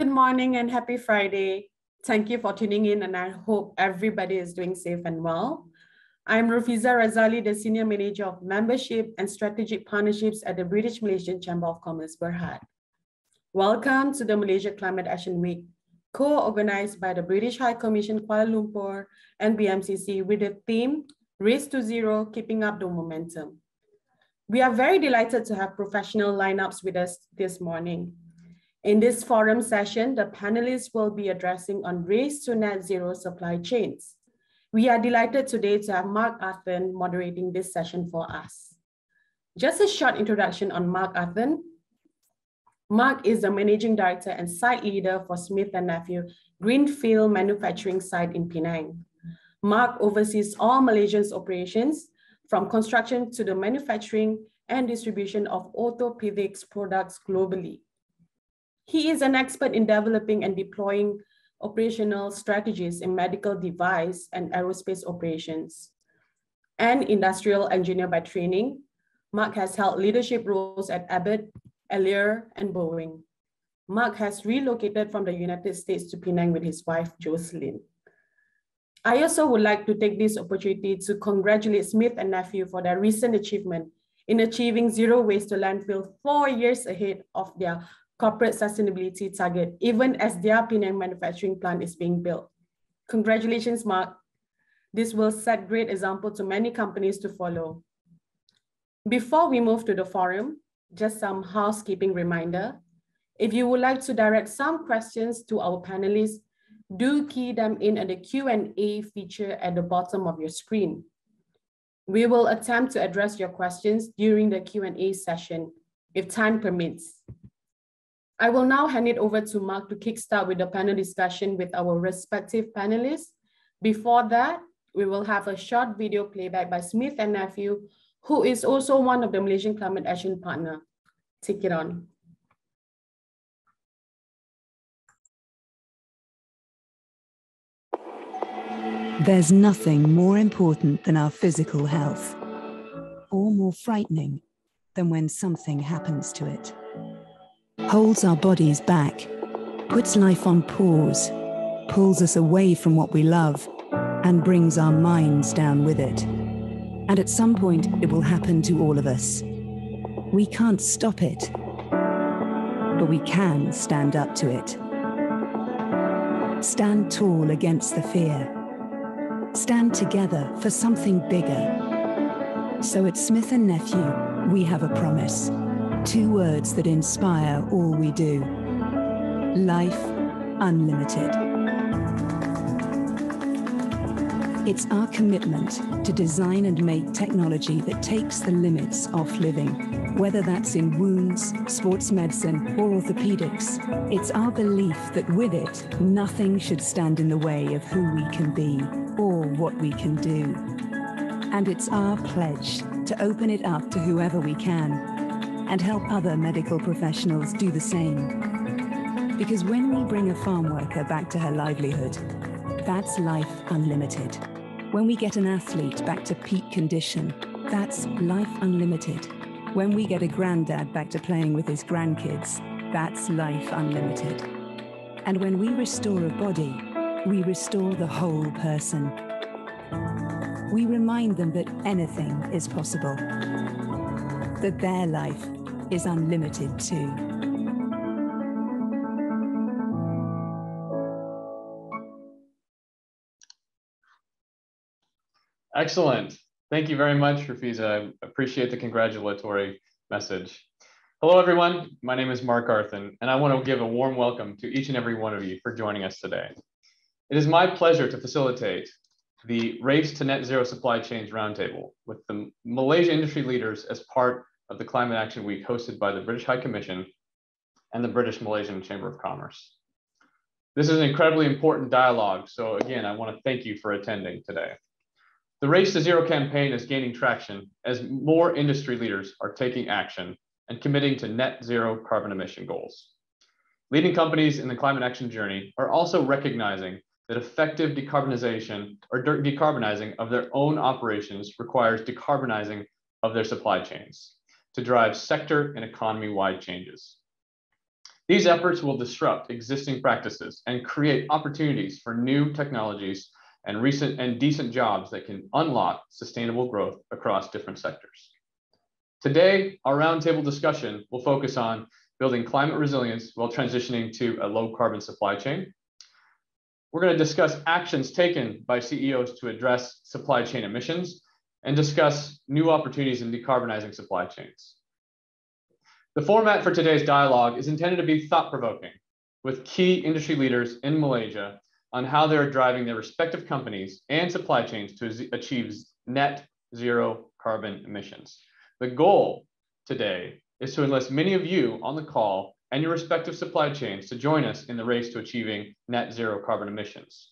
Good morning and happy Friday. Thank you for tuning in, and I hope everybody is doing safe and well. I'm Visser, the Senior Manager of Membership and Strategic Partnerships at the British Malaysian Chamber of Commerce, Berhad. Welcome to the Malaysia Climate Action Week, co-organized by the British High Commission Kuala Lumpur and BMCC with the theme, Race to Zero, Keeping Up the Momentum. We are very delighted to have professional lineups with us this morning. In this forum session, the panelists will be addressing on race to net zero supply chains. We are delighted today to have Mark Athen moderating this session for us. Just a short introduction on Mark Athen. Mark is the Managing Director and Site Leader for Smith & Nephew Greenfield Manufacturing Site in Penang. Mark oversees all Malaysia's operations, from construction to the manufacturing and distribution of orthopedics products globally. He is an expert in developing and deploying operational strategies in medical device and aerospace operations. An industrial engineer by training, Mark has held leadership roles at Abbott, Lear, and Boeing. Mark has relocated from the United States to Penang with his wife, Jocelyn. I also would like to take this opportunity to congratulate Smith & Nephew for their recent achievement in achieving zero waste to landfill 4 years ahead of their corporate sustainability target, even as their Penang manufacturing plant is being built. Congratulations, Mark. This will set great example to many companies to follow. Before we move to the forum, just some housekeeping reminder. If you would like to direct some questions to our panelists, do key them in at the Q&A feature at the bottom of your screen. We will attempt to address your questions during the Q&A session, if time permits. I will now hand it over to Mark to kickstart with the panel discussion with our respective panelists. Before that, we will have a short video playback by Smith & Nephew, who is also one of the Malaysian Climate Action Partner. Take it on. There's nothing more important than our physical health, or more frightening than when something happens to it. Holds our bodies back, puts life on pause, pulls us away from what we love, and brings our minds down with it. And at some point, it will happen to all of us. We can't stop it, but we can stand up to it. Stand tall against the fear. Stand together for something bigger. So at Smith & Nephew, we have a promise. 2 words that inspire all we do. Life unlimited. It's our commitment to design and make technology that takes the limits off living, whether that's in wounds, sports medicine, or orthopedics. It's our belief that with it, nothing should stand in the way of who we can be or what we can do. And it's our pledge to open it up to whoever we can, and help other medical professionals do the same. Because when we bring a farm worker back to her livelihood, that's life unlimited. When we get an athlete back to peak condition, that's life unlimited. When we get a granddad back to playing with his grandkids, that's life unlimited. And when we restore a body, we restore the whole person. We remind them that anything is possible, that their life is unlimited too. Excellent. Thank you very much, Rafiza. I appreciate the congratulatory message. Hello, everyone. My name is Mark Athen, and I want to give a warm welcome to each and every one of you for joining us today. It is my pleasure to facilitate the Race to Net Zero Supply Chains Roundtable with the Malaysia industry leaders as part of the Climate Action Week hosted by the British High Commission and the British Malaysian Chamber of Commerce. This is an incredibly important dialogue, so again, I want to thank you for attending today. The Race to Zero campaign is gaining traction as more industry leaders are taking action and committing to net zero carbon emission goals. Leading companies in the climate action journey are also recognizing that effective decarbonization or decarbonizing of their own operations requires decarbonizing of their supply chains to drive sector and economy-wide changes. These efforts will disrupt existing practices and create opportunities for new technologies and decent jobs that can unlock sustainable growth across different sectors. Today, our roundtable discussion will focus on building climate resilience while transitioning to a low carbon supply chain. We're going to discuss actions taken by CEOs to address supply chain emissions and discuss new opportunities in decarbonizing supply chains. The format for today's dialogue is intended to be thought-provoking with key industry leaders in Malaysia on how they're driving their respective companies and supply chains to achieve net zero carbon emissions. The goal today is to enlist many of you on the call and your respective supply chains to join us in the race to achieving net zero carbon emissions.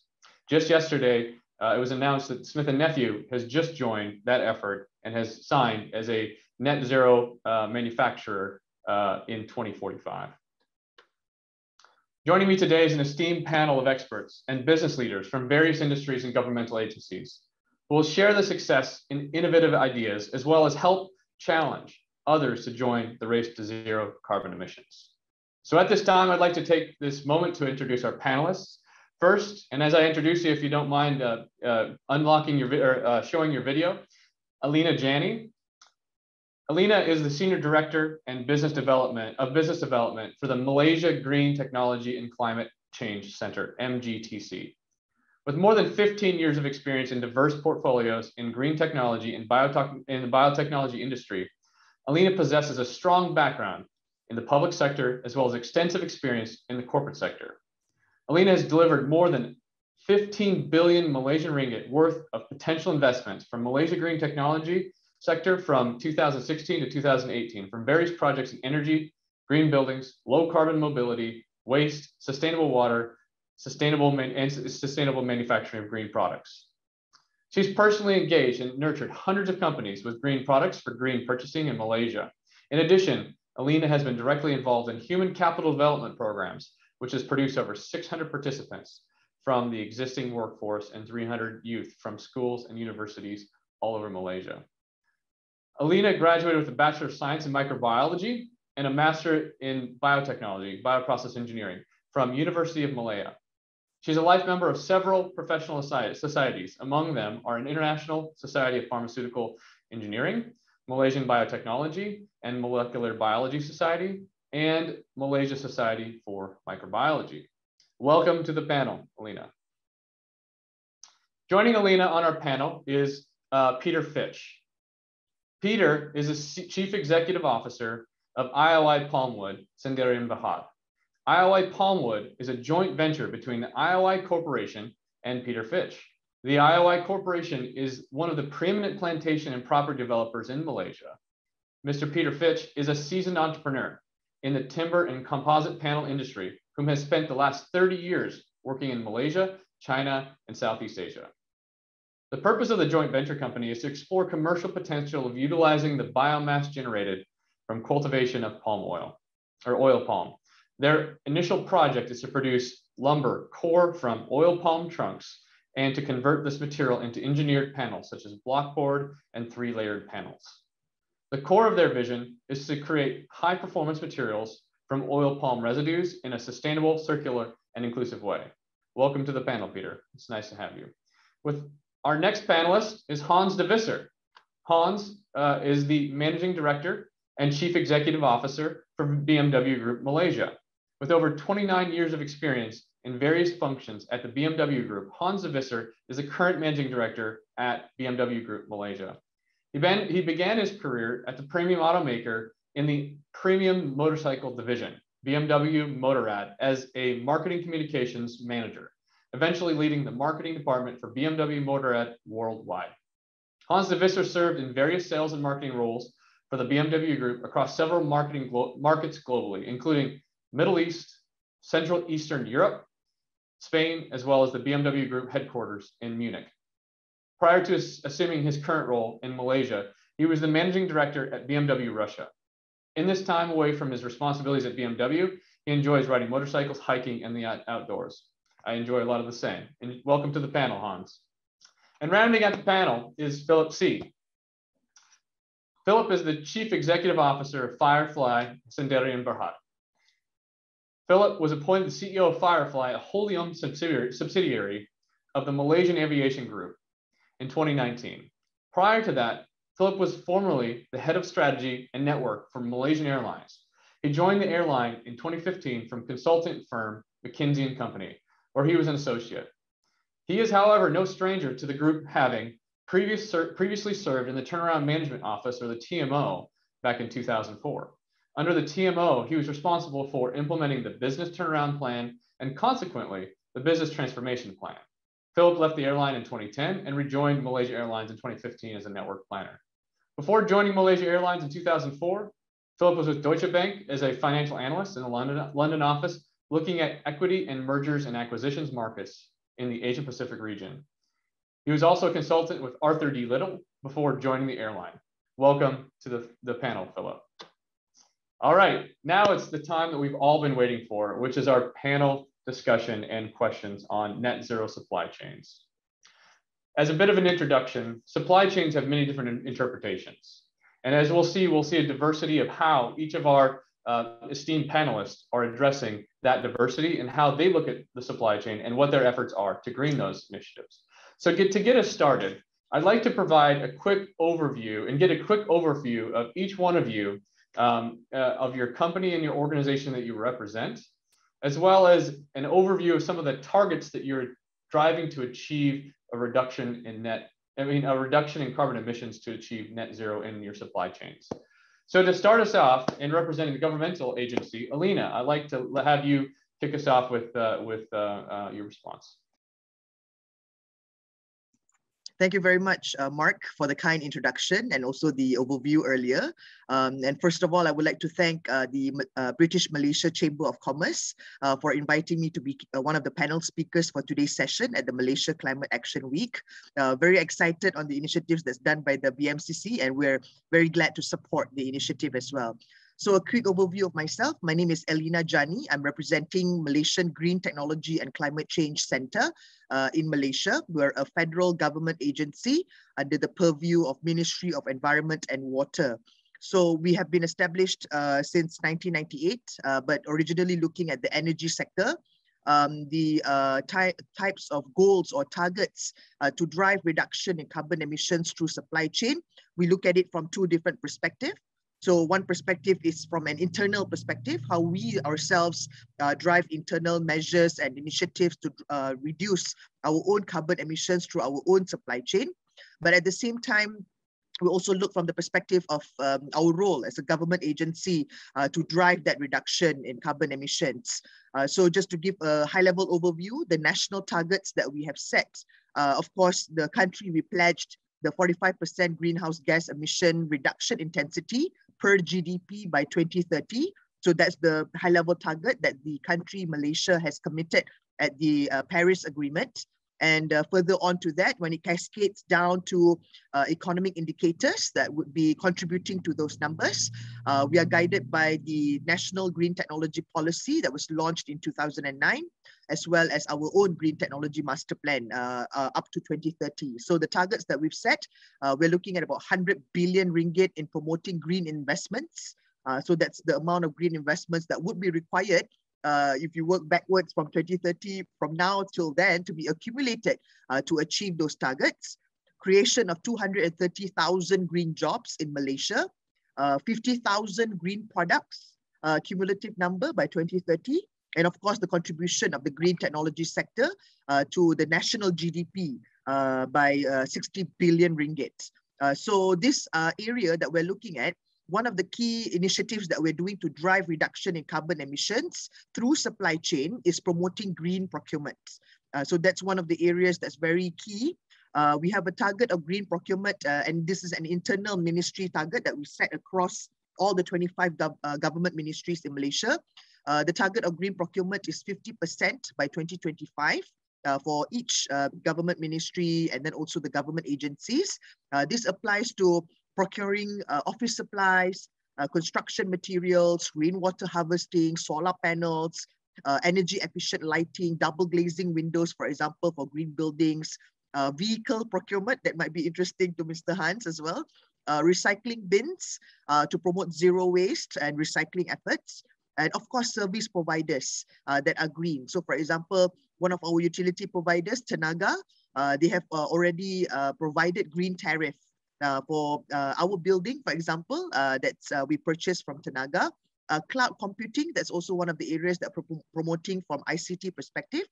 Just yesterday, it was announced that Smith & Nephew has just joined that effort and has signed as a net zero manufacturer in 2045. Joining me today is an esteemed panel of experts and business leaders from various industries and governmental agencies who will share the success in innovative ideas as well as help challenge others to join the race to zero carbon emissions. So at this time, I'd like to take this moment to introduce our panelists. First, and as I introduce you, if you don't mind unlocking your showing your video, Elina Jani. Elina is the Senior Director and Business Development for the Malaysia Green Technology and Climate Change Center, MGTC. With more than 15 years of experience in diverse portfolios in green technology and in the biotechnology industry, Elina possesses a strong background in the public sector as well as extensive experience in the corporate sector. Elina has delivered more than 15 billion Malaysian ringgit worth of potential investments from Malaysia Green Technology sector from 2016 to 2018 from various projects in energy, green buildings, low carbon mobility, waste, sustainable water, sustainable manufacturing of green products. She's personally engaged and nurtured hundreds of companies with green products for green purchasing in Malaysia. In addition, Elina has been directly involved in human capital development programs, which has produced over 600 participants from the existing workforce and 300 youth from schools and universities all over Malaysia. Elina graduated with a Bachelor of Science in Microbiology and a Master in Biotechnology, Bioprocess Engineering from University of Malaya. She's a life member of several professional societies. Among them are an International Society of Pharmaceutical Engineering, Malaysian Biotechnology and Molecular Biology Society, and Malaysia Society for Microbiology. Welcome to the panel, Elina. Joining Elina on our panel is Peter Fitch. Peter is a Chief Executive Officer of IOI Palmwood, Sendirian Berhad. IOI Palmwood is a joint venture between the IOI Corporation and Peter Fitch. The IOI Corporation is one of the preeminent plantation and property developers in Malaysia. Mr. Peter Fitch is a seasoned entrepreneur in the timber and composite panel industry, whom has spent the last 30 years working in Malaysia, China, and Southeast Asia. The purpose of the joint venture company is to explore commercial potential of utilizing the biomass generated from cultivation of palm oil, or oil palm. Their initial project is to produce lumber core from oil palm trunks and to convert this material into engineered panels such as blockboard and 3-layered panels. The core of their vision is to create high-performance materials from oil palm residues in a sustainable, circular, and inclusive way. Welcome to the panel, Peter. It's nice to have you. With our next panelist is Hans de Visser. Hans is the Managing Director and Chief Executive Officer for BMW Group Malaysia. With over 29 years of experience in various functions at the BMW Group, Hans de Visser is the current Managing Director at BMW Group Malaysia. He began his career at the premium automaker in the premium motorcycle division, BMW Motorrad, as a marketing communications manager, eventually leading the marketing department for BMW Motorrad worldwide. Hans de Visser served in various sales and marketing roles for the BMW Group across several markets globally, including Middle East, Central Eastern Europe, Spain, as well as the BMW Group headquarters in Munich. Prior to assuming his current role in Malaysia, he was the managing director at BMW Russia. In this time away from his responsibilities at BMW, he enjoys riding motorcycles, hiking, and the outdoors. I enjoy a lot of the same. And welcome to the panel, Hans. And rounding out the panel is Philip C. Philip is the Chief Executive Officer of Firefly, Sendirian Berhad. Philip was appointed the CEO of Firefly, a wholly owned subsidiary of the Malaysian Aviation Group, in 2019. Prior to that, Philip was formerly the head of strategy and network for Malaysian Airlines. He joined the airline in 2015 from consultant firm McKinsey & Company, where he was an associate. He is, however, no stranger to the group, having previously served in the Turnaround Management Office, or the TMO, back in 2004. Under the TMO, he was responsible for implementing the business turnaround plan and consequently the business transformation plan. Philip left the airline in 2010 and rejoined Malaysia Airlines in 2015 as a network planner. Before joining Malaysia Airlines in 2004, Philip was with Deutsche Bank as a financial analyst in the London office, looking at equity and mergers and acquisitions markets in the Asia Pacific region. He was also a consultant with Arthur D. Little before joining the airline. Welcome to the panel, Philip. All right, now it's the time that we've all been waiting for, which is our panel discussion and questions on net zero supply chains. As a bit of an introduction, supply chains have many different interpretations. And as we'll see a diversity of how each of our esteemed panelists are addressing that diversity and how they look at the supply chain and what their efforts are to green those initiatives. So to get us started, I'd like to provide a quick overview and get a quick overview of each one of you, of your company and your organization that you represent, as well as an overview of some of the targets that you're driving to achieve a reduction in carbon emissions to achieve net zero in your supply chains. So to start us off, in representing the governmental agency, Elina, I'd like to have you kick us off with your response. Thank you very much, Mark, for the kind introduction and also the overview earlier. And first of all, I would like to thank the British Malaysia Chamber of Commerce for inviting me to be one of the panel speakers for today's session at the Malaysia Climate Action Week. Very excited on the initiatives that's done by the BMCC, and we're very glad to support the initiative as well. So a quick overview of myself. My name is Elina Jani. I'm representing Malaysian Green Technology and Climate Change Center in Malaysia. We're a federal government agency under the purview of Ministry of Environment and Water. So we have been established since 1998, but originally looking at the energy sector. Types of goals or targets to drive reduction in carbon emissions through supply chain. We look at it from two different perspectives. So one perspective is from an internal perspective, how we ourselves drive internal measures and initiatives to reduce our own carbon emissions through our own supply chain. But at the same time, we also look from the perspective of our role as a government agency to drive that reduction in carbon emissions. So just to give a high-level overview, the national targets that we have set, of course, the country, we pledged the 45% greenhouse gas emission reduction intensity per GDP by 2030. So that's the high-level target that the country, Malaysia, has committed at the Paris Agreement. And further on to that, when it cascades down to economic indicators that would be contributing to those numbers, we are guided by the National Green Technology Policy that was launched in 2009, as well as our own Green Technology Master Plan up to 2030. So the targets that we've set, we're looking at about 100 billion ringgit in promoting green investments. So that's the amount of green investments that would be required if you work backwards from 2030, from now till then, to be accumulated to achieve those targets. Creation of 230,000 green jobs in Malaysia, 50,000 green products, cumulative number by 2030. And of course, the contribution of the green technology sector to the national GDP by 60 billion ringgit. So this area that we're looking at, one of the key initiatives that we're doing to drive reduction in carbon emissions through supply chain is promoting green procurement. So that's one of the areas that's very key. We have a target of green procurement, and this is an internal ministry target that we set across all the 25 government ministries in Malaysia. The target of green procurement is 50% by 2025 for each government ministry and then also the government agencies. This applies to procuring office supplies, construction materials, rainwater harvesting, solar panels, energy efficient lighting, double glazing windows, for example, for green buildings, vehicle procurement, that might be interesting to Mr. Hans as well, recycling bins to promote zero waste and recycling efforts, and of course, service providers that are green. So for example, one of our utility providers, Tenaga, they have already provided green tariff for our building, for example, that's we purchased from Tenaga. Cloud computing, that's also one of the areas that we're promoting from ICT perspective.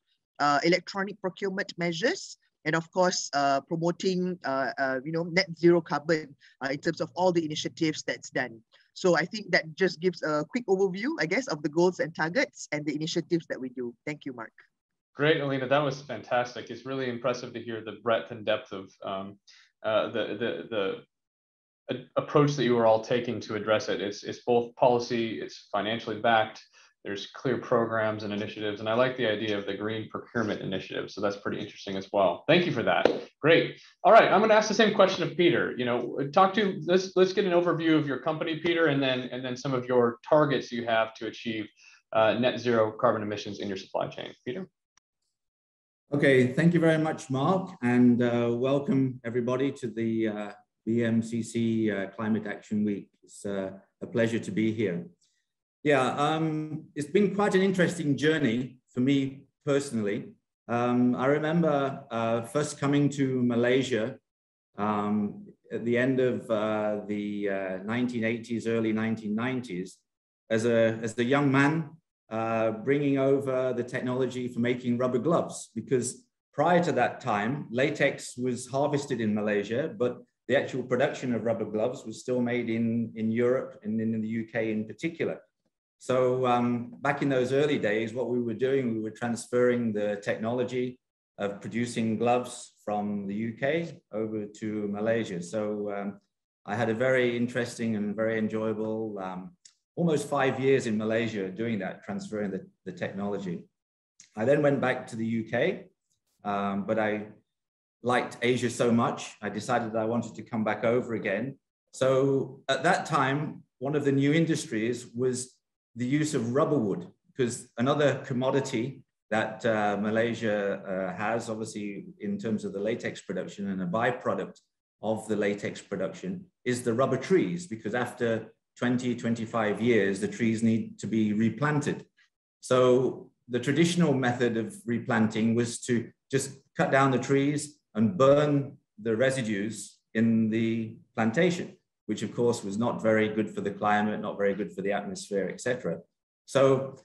Electronic procurement measures, and of course, promoting net zero carbon in terms of all the initiatives that's done. So I think that just gives a quick overview, I guess, of the goals and targets and the initiatives that we do. Thank you, Mark. Great, Elina, that was fantastic. It's really impressive to hear the breadth and depth of the approach that you are all taking to address it. It's both policy, it's financially backed, there's clear programs and initiatives, and I like the idea of the green procurement initiative, so that's pretty interesting as well. Thank you for that. Great. All right, I'm going to ask the same question of Peter. Let's get an overview of your company, Peter, and then some of your targets you have to achieve net zero carbon emissions in your supply chain. Peter? Okay, thank you very much, Mark, and welcome everybody to the BMCC Climate Action Week. It's a pleasure to be here. Yeah, it's been quite an interesting journey for me personally. I remember first coming to Malaysia at the end of the 1980s, early 1990s, as a young man, bringing over the technology for making rubber gloves, because prior to that time, latex was harvested in Malaysia, but the actual production of rubber gloves was still made in Europe and in the UK in particular. So back in those early days, what we were doing, we were transferring the technology of producing gloves from the UK over to Malaysia. So I had a very interesting and very enjoyable almost 5 years in Malaysia doing that, transferring the technology. I then went back to the UK, but I liked Asia so much, I decided that I wanted to come back over again. So at that time, one of the new industries was the use of rubber wood, because another commodity that Malaysia has, obviously in terms of the latex production, and a byproduct of the latex production is the rubber trees, because after 20, 25 years, the trees need to be replanted. So the traditional method of replanting was to just cut down the trees and burn the residues in the plantation, which of course was not very good for the climate, not very good for the atmosphere, etc. So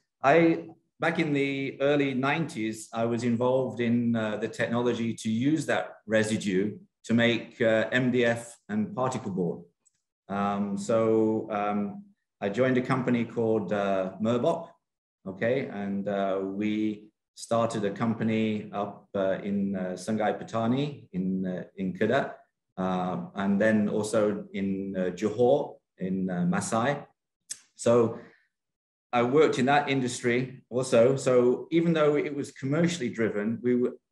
back in the early 90s, I was involved in the technology to use that residue to make MDF and particle board. I joined a company called Merbok, okay, and we started a company up in Sungai Petani in Kedah, and then also in Johor in Masai. So I worked in that industry also. So even though it was commercially driven,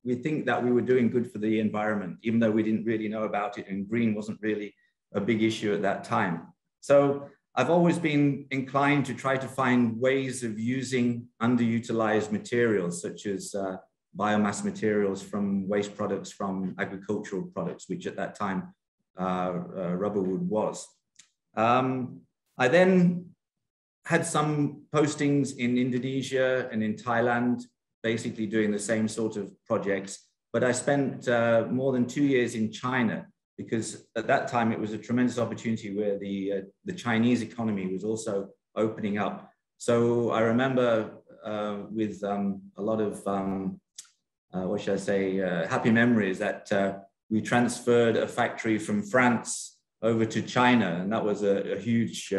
we think that we were doing good for the environment, even though we didn't really know about it, and green wasn't really a big issue at that time. So I've always been inclined to try to find ways of using underutilized materials, such as biomass materials from waste products from agricultural products, which at that time rubber wood was. I then had some postings in Indonesia and in Thailand, basically doing the same sort of projects, but I spent more than 2 years in China, because at that time it was a tremendous opportunity where the Chinese economy was also opening up. So I remember with a lot of, what should I say, happy memories that we transferred a factory from France over to China, and that was a huge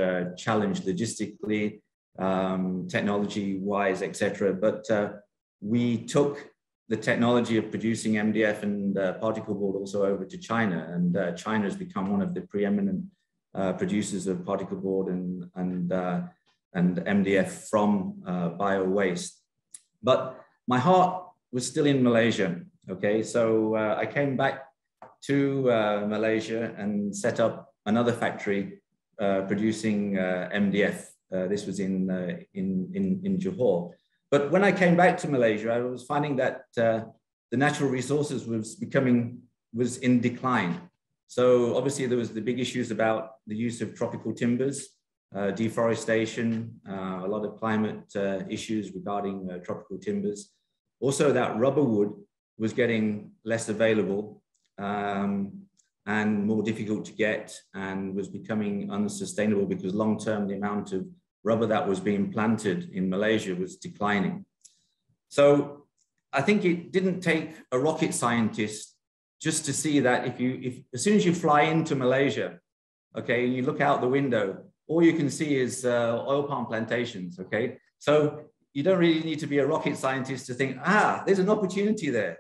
challenge logistically, technology-wise, etc. But we took the technology of producing MDF and particle board also over to China, and China has become one of the preeminent producers of particle board and MDF from bio waste. But my heart was still in Malaysia. Okay, so I came back to Malaysia and set up another factory producing MDF. This was in Johor. But when I came back to Malaysia, I was finding that the natural resources was in decline. So obviously there was the big issues about the use of tropical timbers, deforestation, a lot of climate issues regarding tropical timbers. Also, that rubber wood was getting less available and more difficult to get, and was becoming unsustainable because long-term the amount of rubber that was being planted in Malaysia was declining. So I think it didn't take a rocket scientist just to see that if as soon as you fly into Malaysia, okay, and you look out the window, all you can see is oil palm plantations, okay? So you don't really need to be a rocket scientist to think, there's an opportunity there.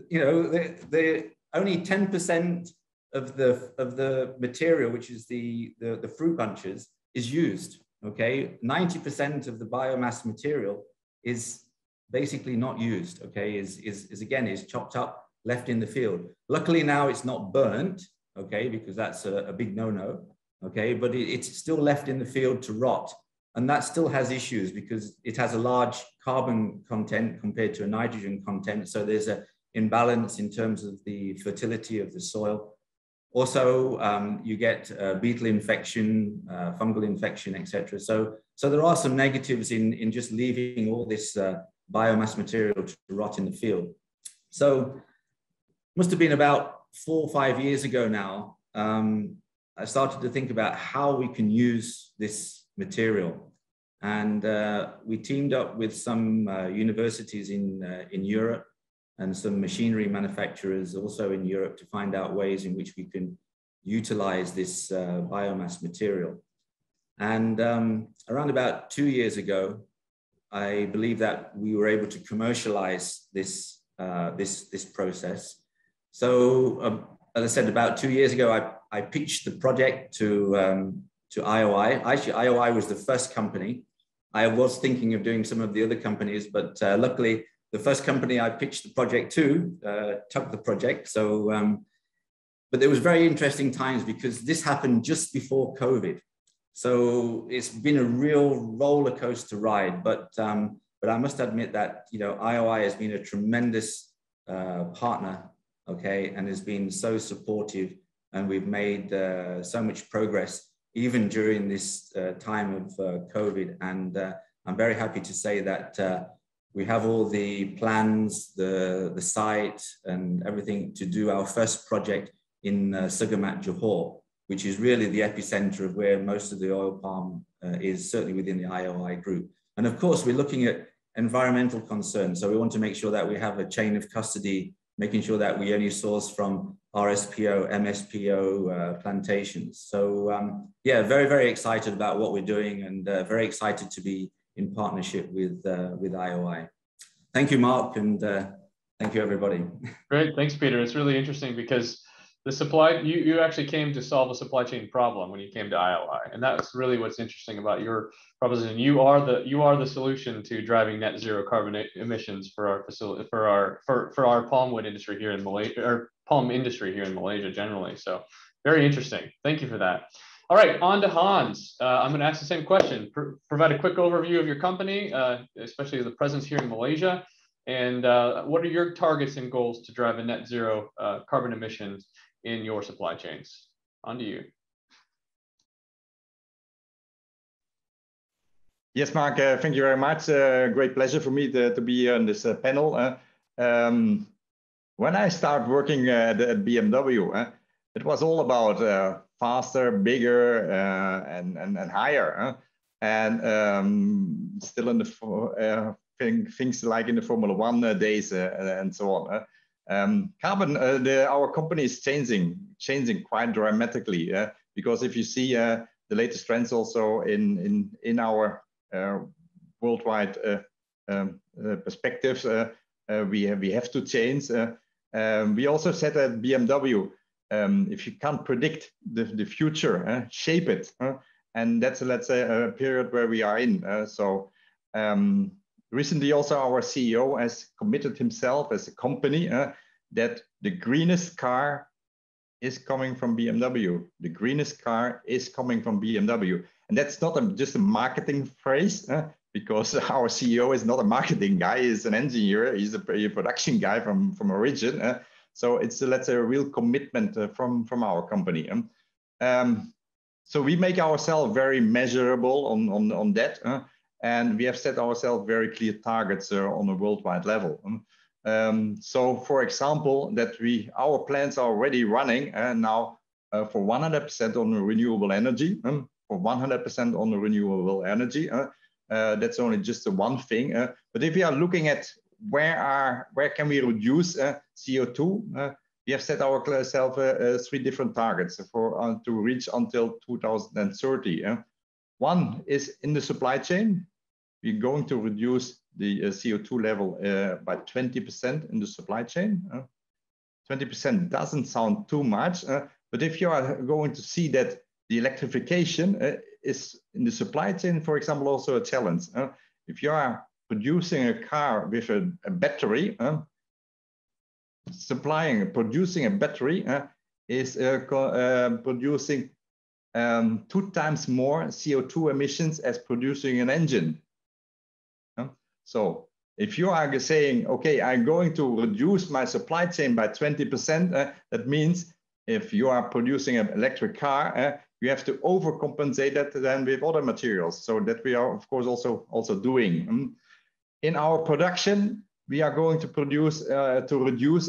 You know, the only 10% of the material, which is the fruit bunches, is used, okay? 90% of the biomass material is basically not used, okay? Is chopped up, left in the field. Luckily now it's not burnt, okay, because that's a big no-no, okay? But it's still left in the field to rot. And that still has issues because it has a large carbon content compared to a nitrogen content. So there's an imbalance in terms of the fertility of the soil. Also, you get beetle infection, fungal infection, etc. So there are some negatives in just leaving all this biomass material to rot in the field. So must have been about 4 or 5 years ago now, I started to think about how we can use this material. And we teamed up with some universities in Europe and some machinery manufacturers also in Europe to find out ways in which we can utilize this biomass material. And around about 2 years ago, I believe that we were able to commercialize this process. So as I said, about 2 years ago, I pitched the project to IOI. Actually, IOI was the first company. I was thinking of doing some of the other companies, but luckily the first company I pitched the project to took the project. So, but there was very interesting times because this happened just before COVID. So it's been a real roller coaster ride, but I must admit that, you know, IOI has been a tremendous partner, okay, and has been so supportive, and we've made so much progress even during this time of COVID. And I'm very happy to say that we have all the plans, the site and everything to do our first project in Segamat, Johor, which is really the epicenter of where most of the oil palm is, certainly within the IOI group. And of course, we're looking at environmental concerns. So we want to make sure that we have a chain of custody, making sure that we only source from RSPO, MSPO plantations. So yeah, very, very excited about what we're doing, and very excited to be in partnership with IOI. Thank you, Mark, and thank you, everybody. Great, thanks, Peter. It's really interesting because the you actually came to solve a supply chain problem when you came to IOI, and that's really what's interesting about your proposition. You are the solution to driving net zero carbon emissions for our facility, for our palmwood industry here in Malaysia, or palm industry here in Malaysia generally. So very interesting. Thank you for that. All right, on to Hans. I'm going to ask the same question. Provide a quick overview of your company, especially the presence here in Malaysia, and what are your targets and goals to drive a net zero carbon emissions in your supply chains? On to you. Yes, Mark, thank you very much. Great pleasure for me to be on this panel. When I started working at BMW, it was all about faster, bigger, and higher. And still in the things like in the Formula 1 days and so on. Carbon, our company is changing quite dramatically, because if you see the latest trends also in our worldwide perspectives, we have to change. We also said at BMW, if you can't predict the future, shape it. And that's, let's say, a period where we are in. Recently also our CEO has committed himself as a company that the greenest car is coming from BMW. The greenest car is coming from BMW. And that's not just a marketing phrase, because our CEO is not a marketing guy, he's an engineer, he's a production guy from origin. So it's, let's say, a real commitment from our company. So we make ourselves very measurable on that, and we have set ourselves very clear targets on a worldwide level. So, for example, that our plants are already running now for 100% on renewable energy, for 100% on renewable energy. That's only just one thing. But if we are looking at where can we reduce CO2, we have set ourselves 3 different targets to reach until 2030. One is in the supply chain. We're going to reduce the CO2 level by 20% in the supply chain. 20% doesn't sound too much, but if you are going to see that the electrification is in the supply chain, for example, also a challenge. If you are producing a car with a battery, producing a battery is producing 2 times more CO2 emissions as producing an engine. So if you are saying, okay, I'm going to reduce my supply chain by 20%, that means if you are producing an electric car, you have to overcompensate that then with other materials. So that we are, of course, also doing. In our production, we are going to reduce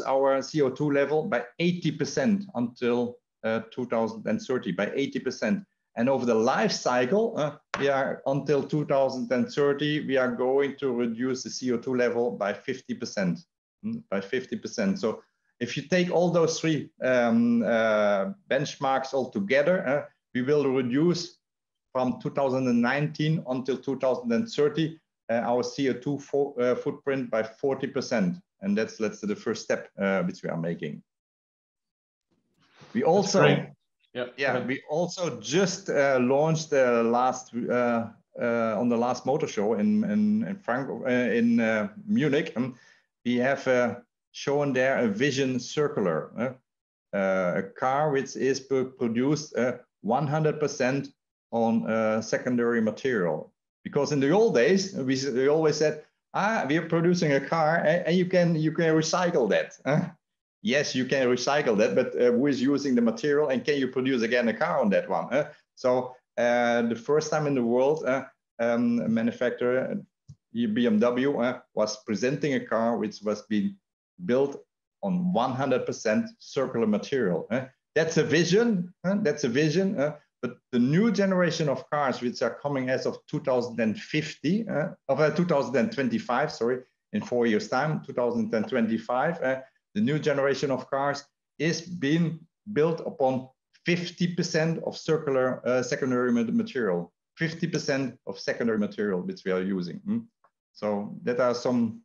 our CO2 level by 80% until 2030, by 80%. And over the life cycle, until 2030, we are going to reduce the CO2 level by 50%. By 50%. So if you take all those 3 benchmarks all together, we will reduce from 2019 until 2030 our CO2 footprint by 40%. And that's the first step which we are making. We also, we also just launched on the last motor show in Munich. We have shown there a Vision Circular, a car which is produced 100% on secondary material. Because in the old days, we always said, we are producing a car and you can recycle that. Yes, you can recycle that, but who is using the material and can you produce again a car on that one? So the first time in the world, a manufacturer, BMW, was presenting a car which was being built on 100% circular material. That's a vision. That's a vision. But the new generation of cars, which are coming as of 2025, sorry, in 4 years' time, 2025, the new generation of cars is being built upon 50% of circular secondary material, 50% of secondary material which we are using. So that are some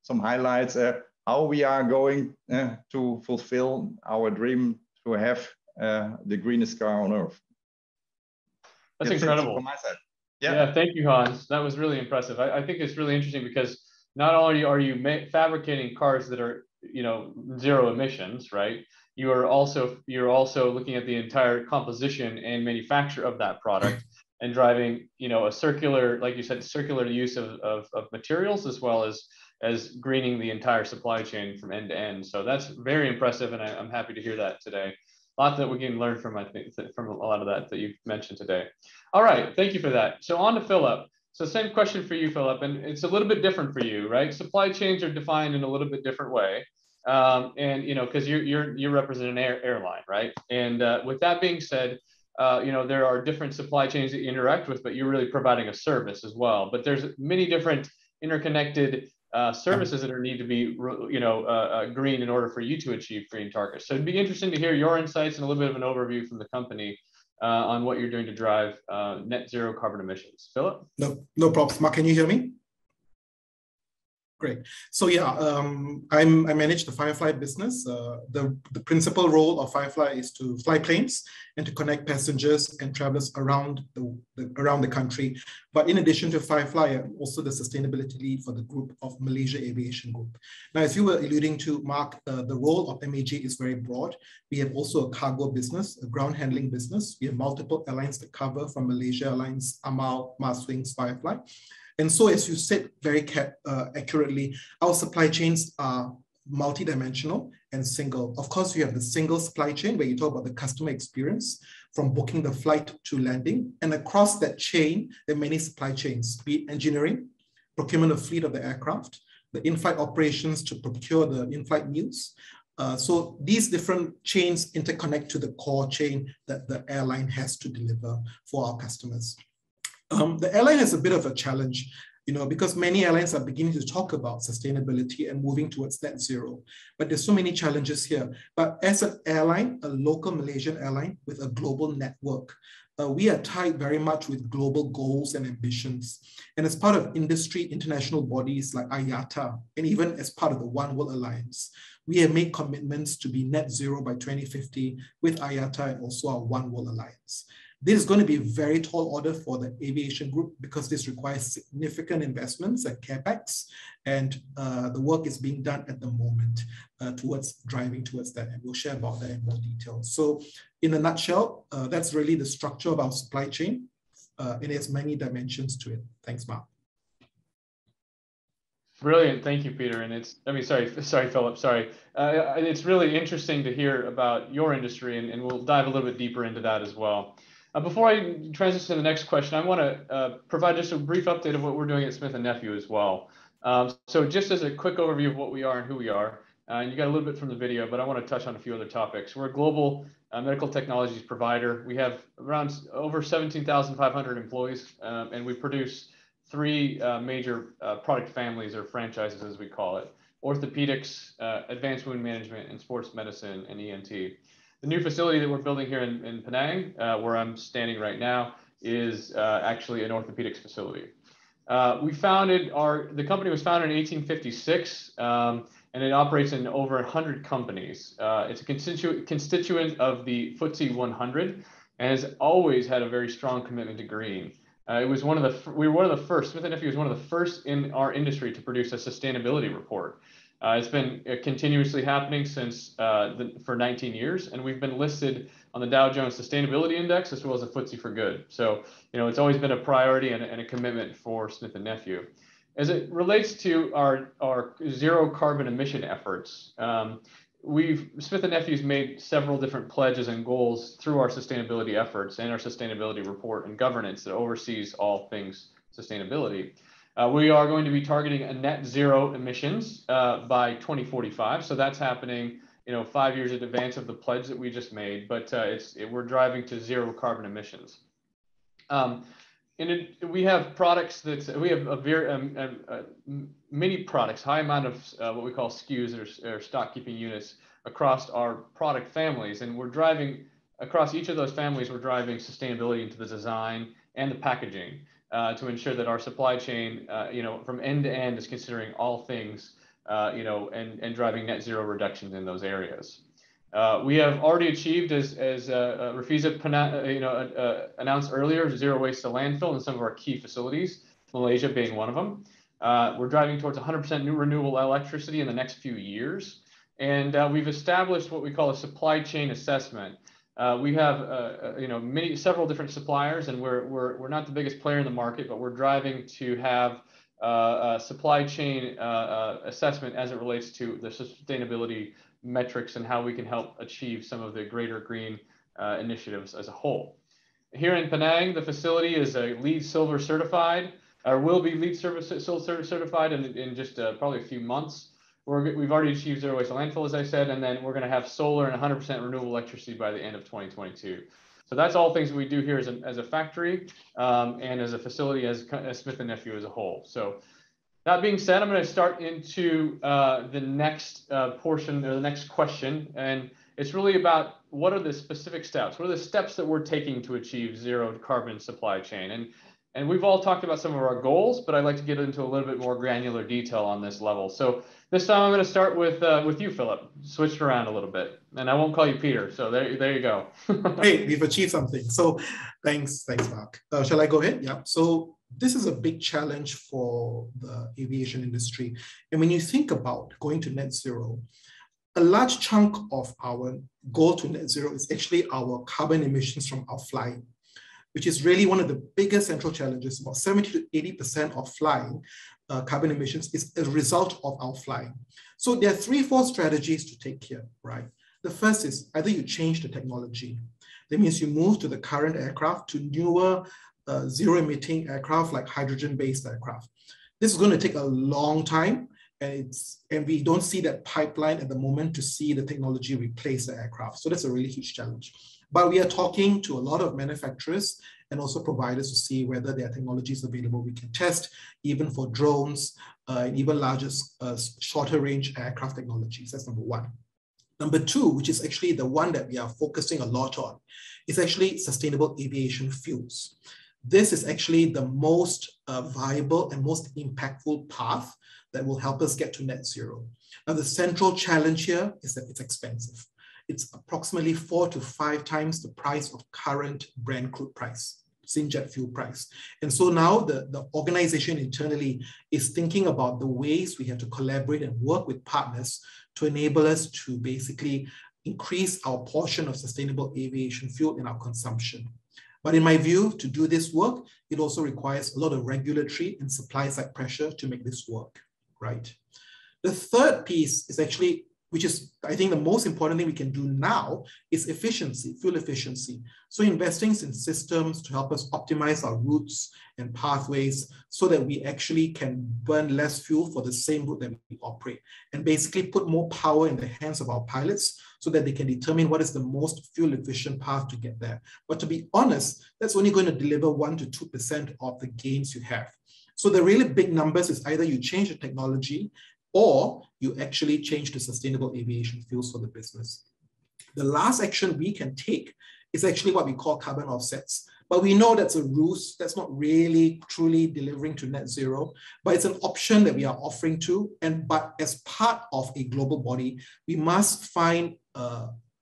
highlights how we are going to fulfill our dream to have the greenest car on earth. That's incredible. From my side. Yeah, thank you, Hans. That was really impressive. I think it's really interesting because not only are you fabricating cars that are, zero emissions, right? You're also looking at the entire composition and manufacture of that product and driving, a circular, like you said, circular use of materials as well as greening the entire supply chain from end to end. So that's very impressive, and I'm happy to hear that today. A lot that we can learn from, I think, from a lot of that you've mentioned today. All right, thank you for that. So on to Philip. So same question for you, Philip, and it's a little bit different for you, right? Supply chains are defined in a little bit different way, and because you represent an airline, right? And with that being said, there are different supply chains that you interact with, but you're really providing a service as well. But there's many different interconnected services that need to be, green in order for you to achieve green targets. So it'd be interesting to hear your insights and a little bit of an overview from the company on what you're doing to drive net zero carbon emissions. Philip? No problems. Mark, can you hear me? Great. So yeah, I manage the Firefly business. The principal role of Firefly is to fly planes and to connect passengers and travelers around the country. But in addition to Firefly, I'm also the sustainability lead for the group of Malaysia Aviation Group. Now, as you were alluding to, Mark, the role of MAG is very broad. We have also a cargo business, a ground handling business. We have multiple airlines that cover from Malaysia Airlines, Amal, Marswings, Firefly. And so, as you said very accurately, our supply chains are multidimensional and single. Of course, we have the single supply chain where you talk about the customer experience, from booking the flight to landing. And across that chain, there are many supply chains, be it engineering, procurement of fleet of the aircraft, the in-flight operations to procure the in-flight meals. So these different chains interconnect to the core chain that the airline has to deliver for our customers. The airline has a bit of a challenge, because many airlines are beginning to talk about sustainability and moving towards net zero, but there's so many challenges here. But as an airline, a local Malaysian airline with a global network, we are tied very much with global goals and ambitions. And as part of industry international bodies like IATA, and even as part of the One World Alliance, we have made commitments to be net zero by 2050 with IATA and also our One World Alliance. This is going to be a very tall order for the aviation group because this requires significant investments and capex, and the work is being done at the moment towards driving towards that, and we'll share about that in more detail. So in a nutshell, that's really the structure of our supply chain. It has many dimensions to it. Thanks, Mark. Brilliant, thank you, Peter. And sorry, Philip, sorry. It's really interesting to hear about your industry, and we'll dive a little bit deeper into that as well. Before I transition to the next question, I want to provide just a brief update of what we're doing at Smith & Nephew as well. So just as a quick overview of what we are and who we are, and you got a little bit from the video, but I want to touch on a few other topics. We're a global medical technologies provider. We have around over 17,500 employees, and we produce three major product families or franchises, as we call it: orthopedics, advanced wound management, and sports medicine and ENT. The new facility that we're building here in Penang, where I'm standing right now, is actually an orthopedics facility. The company was founded in 1856, and it operates in over 100 companies. It's a constituent of the FTSE 100 and has always had a very strong commitment to green. We were one of the first, Smith & Nephew was one of the first in our industry to produce a sustainability report. It's been continuously happening since for 19 years, and we've been listed on the Dow Jones Sustainability Index as well as the FTSE for Good. So, it's always been a priority and a commitment for Smith & Nephew. As it relates to our zero carbon emission efforts, Smith & Nephew's made several different pledges and goals through our sustainability efforts and our sustainability report and governance that oversees all things sustainability. We are going to be targeting a net zero emissions by 2045. So that's happening, 5 years in advance of the pledge that we just made, but we're driving to zero carbon emissions. We have products we have many products, high amount of what we call SKUs or stock keeping units across our product families. And we're driving across each of those families, we're driving sustainability into the design and the packaging. To ensure that our supply chain, from end to end is considering all things, and driving net zero reductions in those areas. We have already achieved, as Rafiza announced earlier, zero waste to landfill in some of our key facilities, Malaysia being one of them. We're driving towards 100% new renewable electricity in the next few years. And we've established what we call a supply chain assessment. We have several different suppliers, and we're not the biggest player in the market, but we're driving to have a supply chain assessment as it relates to the sustainability metrics and how we can help achieve some of the greater green initiatives as a whole. Here in Penang, the facility is a LEED Silver certified, or will be LEED Silver certified in just probably a few months. We've already achieved zero waste to landfill, as I said, and then we're going to have solar and 100% renewable electricity by the end of 2022. So that's all things that we do here as a factory and as a facility as Smith & Nephew as a whole. So that being said, I'm going to start into the next portion or the next question, and it's really about what are the specific steps? What are the steps that we're taking to achieve zero carbon supply chain? And we've all talked about some of our goals, but I'd like to get into a little bit more granular detail on this level. So this time I'm going to start with you, Philip. Switched around a little bit, and I won't call you Peter. So there you go. Hey, we've achieved something. So thanks, Mark. Shall I go ahead? Yeah. So this is a big challenge for the aviation industry. And when you think about going to net zero, a large chunk of our goal to net zero is actually our carbon emissions from our flying, which is really one of the biggest central challenges. About 70 to 80% of flying carbon emissions is a result of our flying. So there are 3-4 strategies to take here, right? The first is either you change the technology. That means you move to the current aircraft to newer zero-emitting aircraft like hydrogen-based aircraft. This is going to take a long time, and we don't see that pipeline at the moment to see the technology replace the aircraft. So that's a really huge challenge. But we are talking to a lot of manufacturers and also providers to see whether there are technologies available we can test, even for drones, and even larger, shorter range aircraft technologies. That's number one. Number two, which is actually the one that we are focusing a lot on, is actually sustainable aviation fuels. This is actually the most viable and most impactful path that will help us get to net zero. Now, the central challenge here is that it's expensive. It's approximately 4 to 5 times the price of current Brent crude price, synjet fuel price. And so now the organization internally is thinking about the ways we have to collaborate and work with partners to enable us to basically increase our portion of sustainable aviation fuel in our consumption. But in my view, to do this work, it also requires a lot of regulatory and supply side pressure to make this work, right? The third piece is actually, which is, I think, the most important thing we can do now is efficiency, fuel efficiency. So investing in systems to help us optimize our routes and pathways so that we actually can burn less fuel for the same route that we operate, and basically put more power in the hands of our pilots so that they can determine what is the most fuel efficient path to get there. But to be honest, that's only going to deliver 1 to 2% of the gains you have. So the really big numbers is either you change the technology or you actually change to sustainable aviation fuels for the business. The last action we can take is actually what we call carbon offsets. But we know that's a ruse, that's not really truly delivering to net zero, but it's an option that we are offering to. But as part of a global body, we must find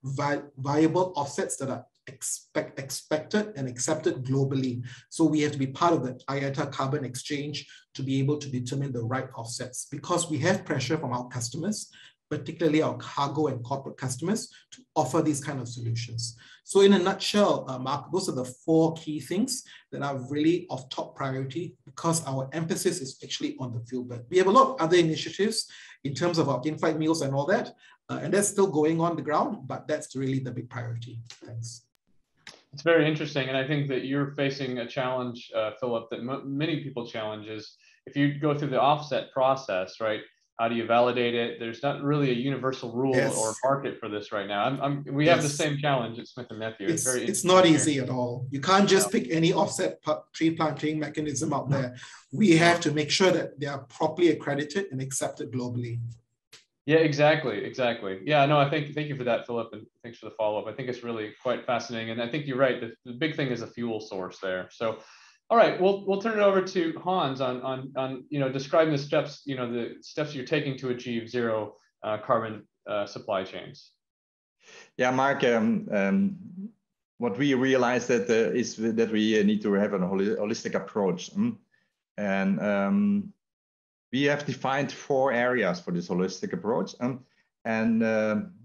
viable offsets that are expected and accepted globally. So we have to be part of the IATA carbon exchange to be able to determine the right offsets, because we have pressure from our customers, particularly our cargo and corporate customers, to offer these kind of solutions. So in a nutshell, Mark, those are the 4 key things that are really of top priority, because our emphasis is actually on the fuel burn. We have a lot of other initiatives in terms of our in-flight meals and all that, and that's still going on the ground, but that's really the big priority. Thanks. It's very interesting, and I think that you're facing a challenge, Philip, that many people challenge is if you go through the offset process, right? How do you validate it? There's not really a universal rule or market for this right now. We have the same challenge at Smith & Nephew. It's not easy at all. You can't just pick any offset tree planting mechanism out there. We have to make sure that they are properly accredited and accepted globally. Yeah, exactly. Yeah, no, thank you for that, Philip, and thanks for the follow-up. I think it's really quite fascinating, and I think you're right. The big thing is a fuel source there. So, all right, we'll turn it over to Hans on describing the steps you're taking to achieve zero carbon supply chains. Yeah, Mark. What we realized is that we need to have a holistic approach, and we have defined 4 areas for this holistic approach, and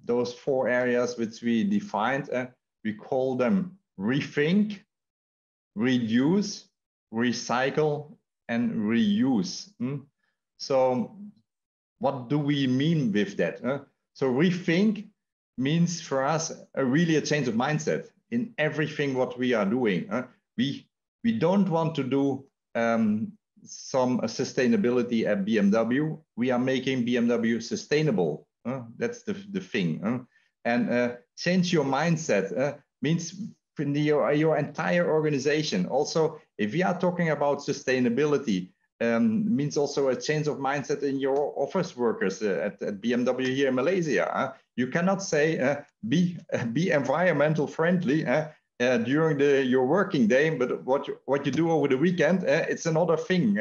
those 4 areas which we defined, we call them rethink, reduce, recycle, and reuse. So what do we mean with that? So rethink means for us really a change of mindset in everything what we are doing. We don't want to do some sustainability at BMW. We are making BMW sustainable. That's the thing. And change your mindset means in your entire organization. Also, if we are talking about sustainability, means also a change of mindset in your office workers at BMW here in Malaysia. You cannot say be environmental friendly during your working day, but what you do over the weekend, it's another thing.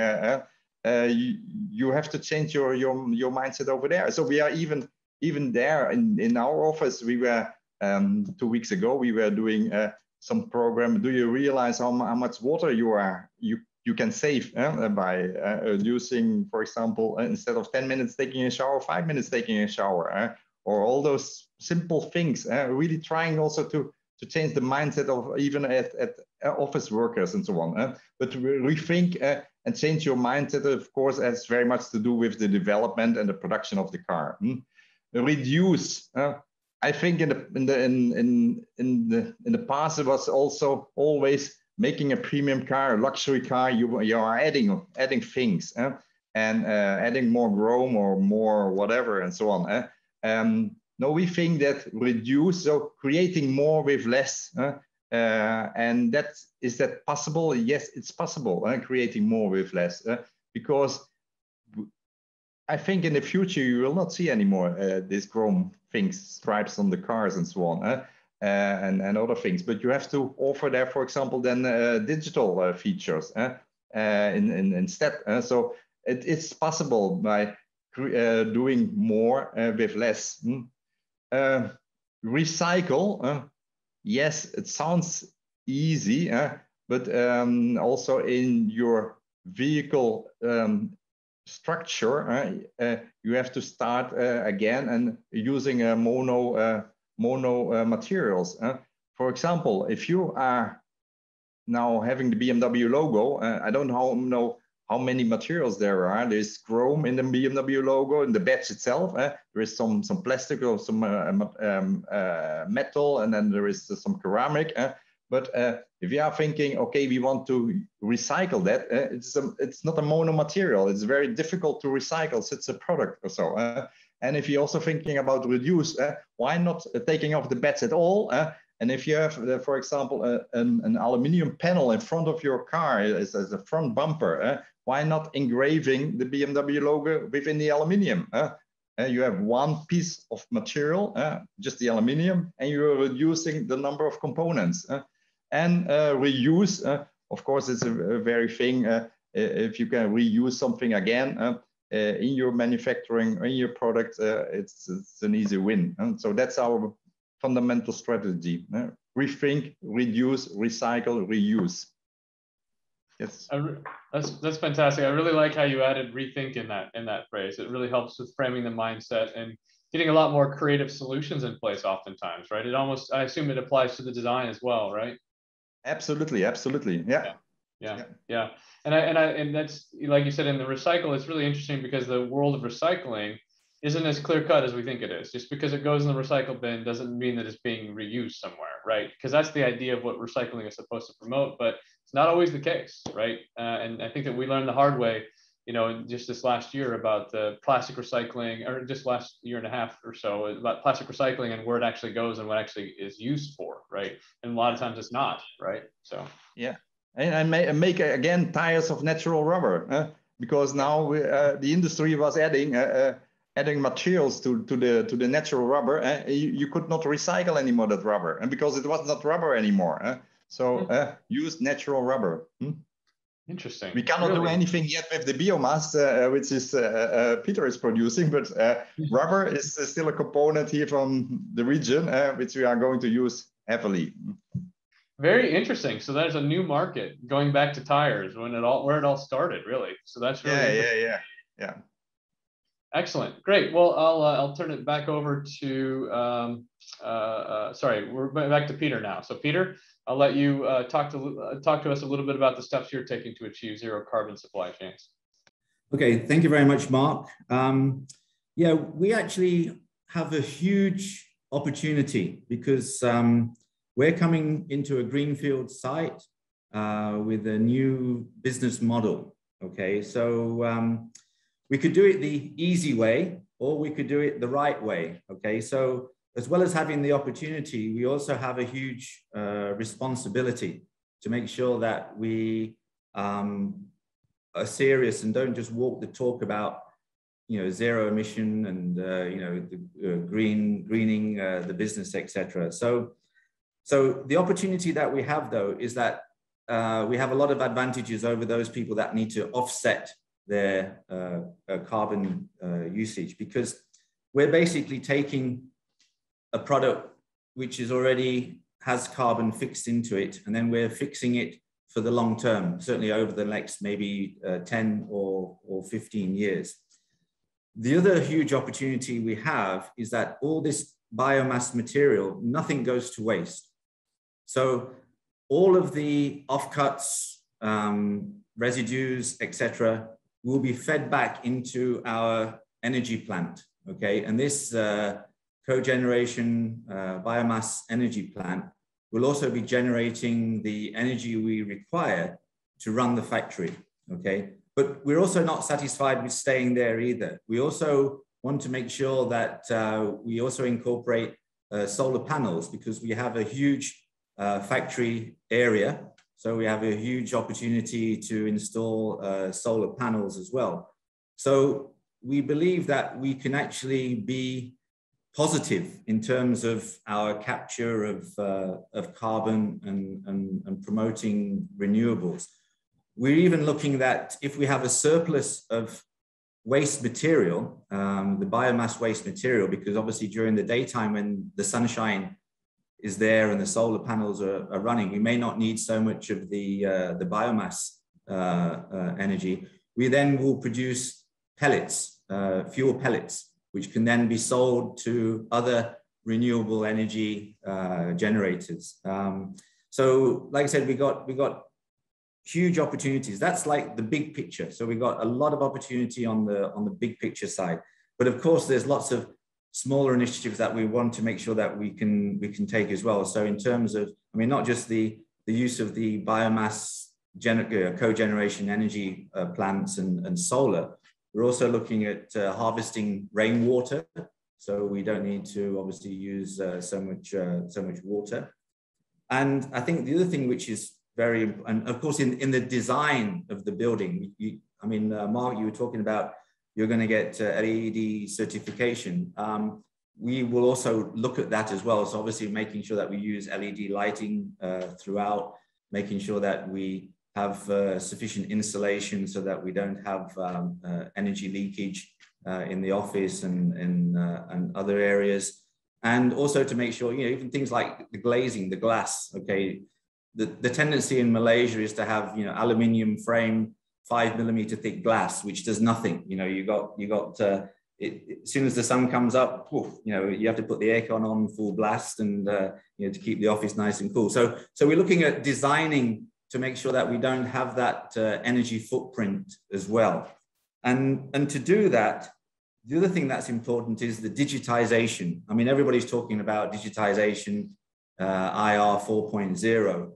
You have to change your mindset over there. So we are even there in our office. We were 2 weeks ago. We were doing some program. Do you realize how much water you can save by using, for example, instead of 10 minutes taking a shower, 5 minutes taking a shower, or all those simple things. Really trying also to change the mindset of even at office workers and so on. But rethink and change your mindset, of course, has very much to do with the development and the production of the car. Reduce I think in the past it was also always making a premium car, a luxury car. You are adding things and adding more chrome or more whatever and so on. No, we think that reduce, so creating more with less. And is that possible? Yes, it's possible. Creating more with less, because I think in the future you will not see anymore this chrome things, stripes on the cars and so on, and other things. But you have to offer there, for example, then digital features instead. So it's possible by doing more with less. Recycle. Yes, it sounds easy, but also in your vehicle structure, you have to start again and using mono materials. For example, if you are now having the BMW logo, I don't know how many materials there are. There's chrome in the BMW logo, in the badge itself. There is some plastic or some metal, and then there is some ceramic. But if you are thinking, okay, we want to recycle that, it's not a mono material. It's very difficult to recycle. So it's a product or so. And if you're also thinking about reduce, why not taking off the badge at all? And if you have, for example, an aluminium panel in front of your car as a front bumper, why not engraving the BMW logo within the aluminium? You have one piece of material, just the aluminium, and you're reducing the number of components. And reuse, of course, it's a very thing. If you can reuse something again in your manufacturing, in your product, it's an easy win. So that's our fundamental strategy. Rethink, reduce, recycle, reuse. Yes. That's fantastic. I really like how you added rethink in that phrase. It really helps with framing the mindset and getting a lot more creative solutions in place oftentimes, right? It almost, I assume it applies to the design as well, right? Absolutely, absolutely. Yeah. And that's, like you said, in the recycle, it's really interesting because the world of recycling isn't as clear cut as we think it is. Just because it goes in the recycle bin doesn't mean that it's being reused somewhere, right? Because that's the idea of what recycling is supposed to promote, but it's not always the case, right? And I think that we learned the hard way, just this last year about the plastic recycling, or just last year and a half or so, about plastic recycling and where it actually goes and what actually is used for, right? And a lot of times it's not, right? So yeah, and make again tires of natural rubber, because now the industry was adding materials to the natural rubber. You could not recycle anymore that rubber, and because it was not rubber anymore. So use natural rubber. Interesting. We cannot do anything yet with the biomass, which is Peter is producing, but rubber is still a component here from the region, which we are going to use heavily. Very interesting. So there's a new market going back to tires where it all started, really. So that's really yeah. Excellent. Great. Well, I'll turn it back over to sorry, we're back to Peter now. So Peter, I'll let you talk to us a little bit about the steps you're taking to achieve zero carbon supply chains. Okay, thank you very much, Mark. Yeah, we actually have a huge opportunity because we're coming into a greenfield site with a new business model. Okay, so we could do it the easy way, or we could do it the right way. Okay, so as well as having the opportunity, we also have a huge responsibility to make sure that we are serious and don't just walk the talk about, zero emission and greening the business, etc. So the opportunity that we have, though, is that we have a lot of advantages over those people that need to offset their carbon usage, because we're basically taking a product which is already has carbon fixed into it, and then we're fixing it for the long term, certainly over the next maybe 10 or 15 years. The other huge opportunity we have is that all this biomass material, nothing goes to waste. So all of the offcuts, residues, etc., will be fed back into our energy plant, okay? And this cogeneration biomass energy plant will also be generating the energy we require to run the factory, okay? But we're also not satisfied with staying there either. We also want to make sure that we also incorporate solar panels, because we have a huge factory area. So we have a huge opportunity to install solar panels as well. So we believe that we can actually be positive in terms of our capture of carbon and promoting renewables. We're even looking that if we have a surplus of waste material, the biomass waste material, because obviously during the daytime when the sunshine is there and the solar panels are running, we may not need so much of the biomass energy. We then will produce pellets, fuel pellets, which can then be sold to other renewable energy generators. So like I said, we got huge opportunities. That's like the big picture. So we got a lot of opportunity on the big picture side. But of course, there's lots of smaller initiatives that we want to make sure that we can take as well. So in terms of, I mean, not just the use of the biomass cogeneration energy plants and solar, we're also looking at harvesting rainwater. So we don't need to obviously use so much water. And I think the other thing which is very important, and of course in the design of the building, I mean, Mark, you were talking about you're going to get LED certification. We will also look at that as well. So obviously making sure that we use LED lighting throughout, making sure that we have sufficient insulation so that we don't have energy leakage in the office and other areas. And also to make sure, you know, even things like the glazing, the glass, okay, the tendency in Malaysia is to have, you know, aluminium frame, 5mm thick glass, which does nothing. You know, you got as soon as the sun comes up, poof, you know, you have to put the aircon on full blast and, you know, to keep the office nice and cool. So we're looking at designing to make sure that we don't have that energy footprint as well. And to do that, the other thing that's important is the digitization. I mean, everybody's talking about digitization, IR 4.0,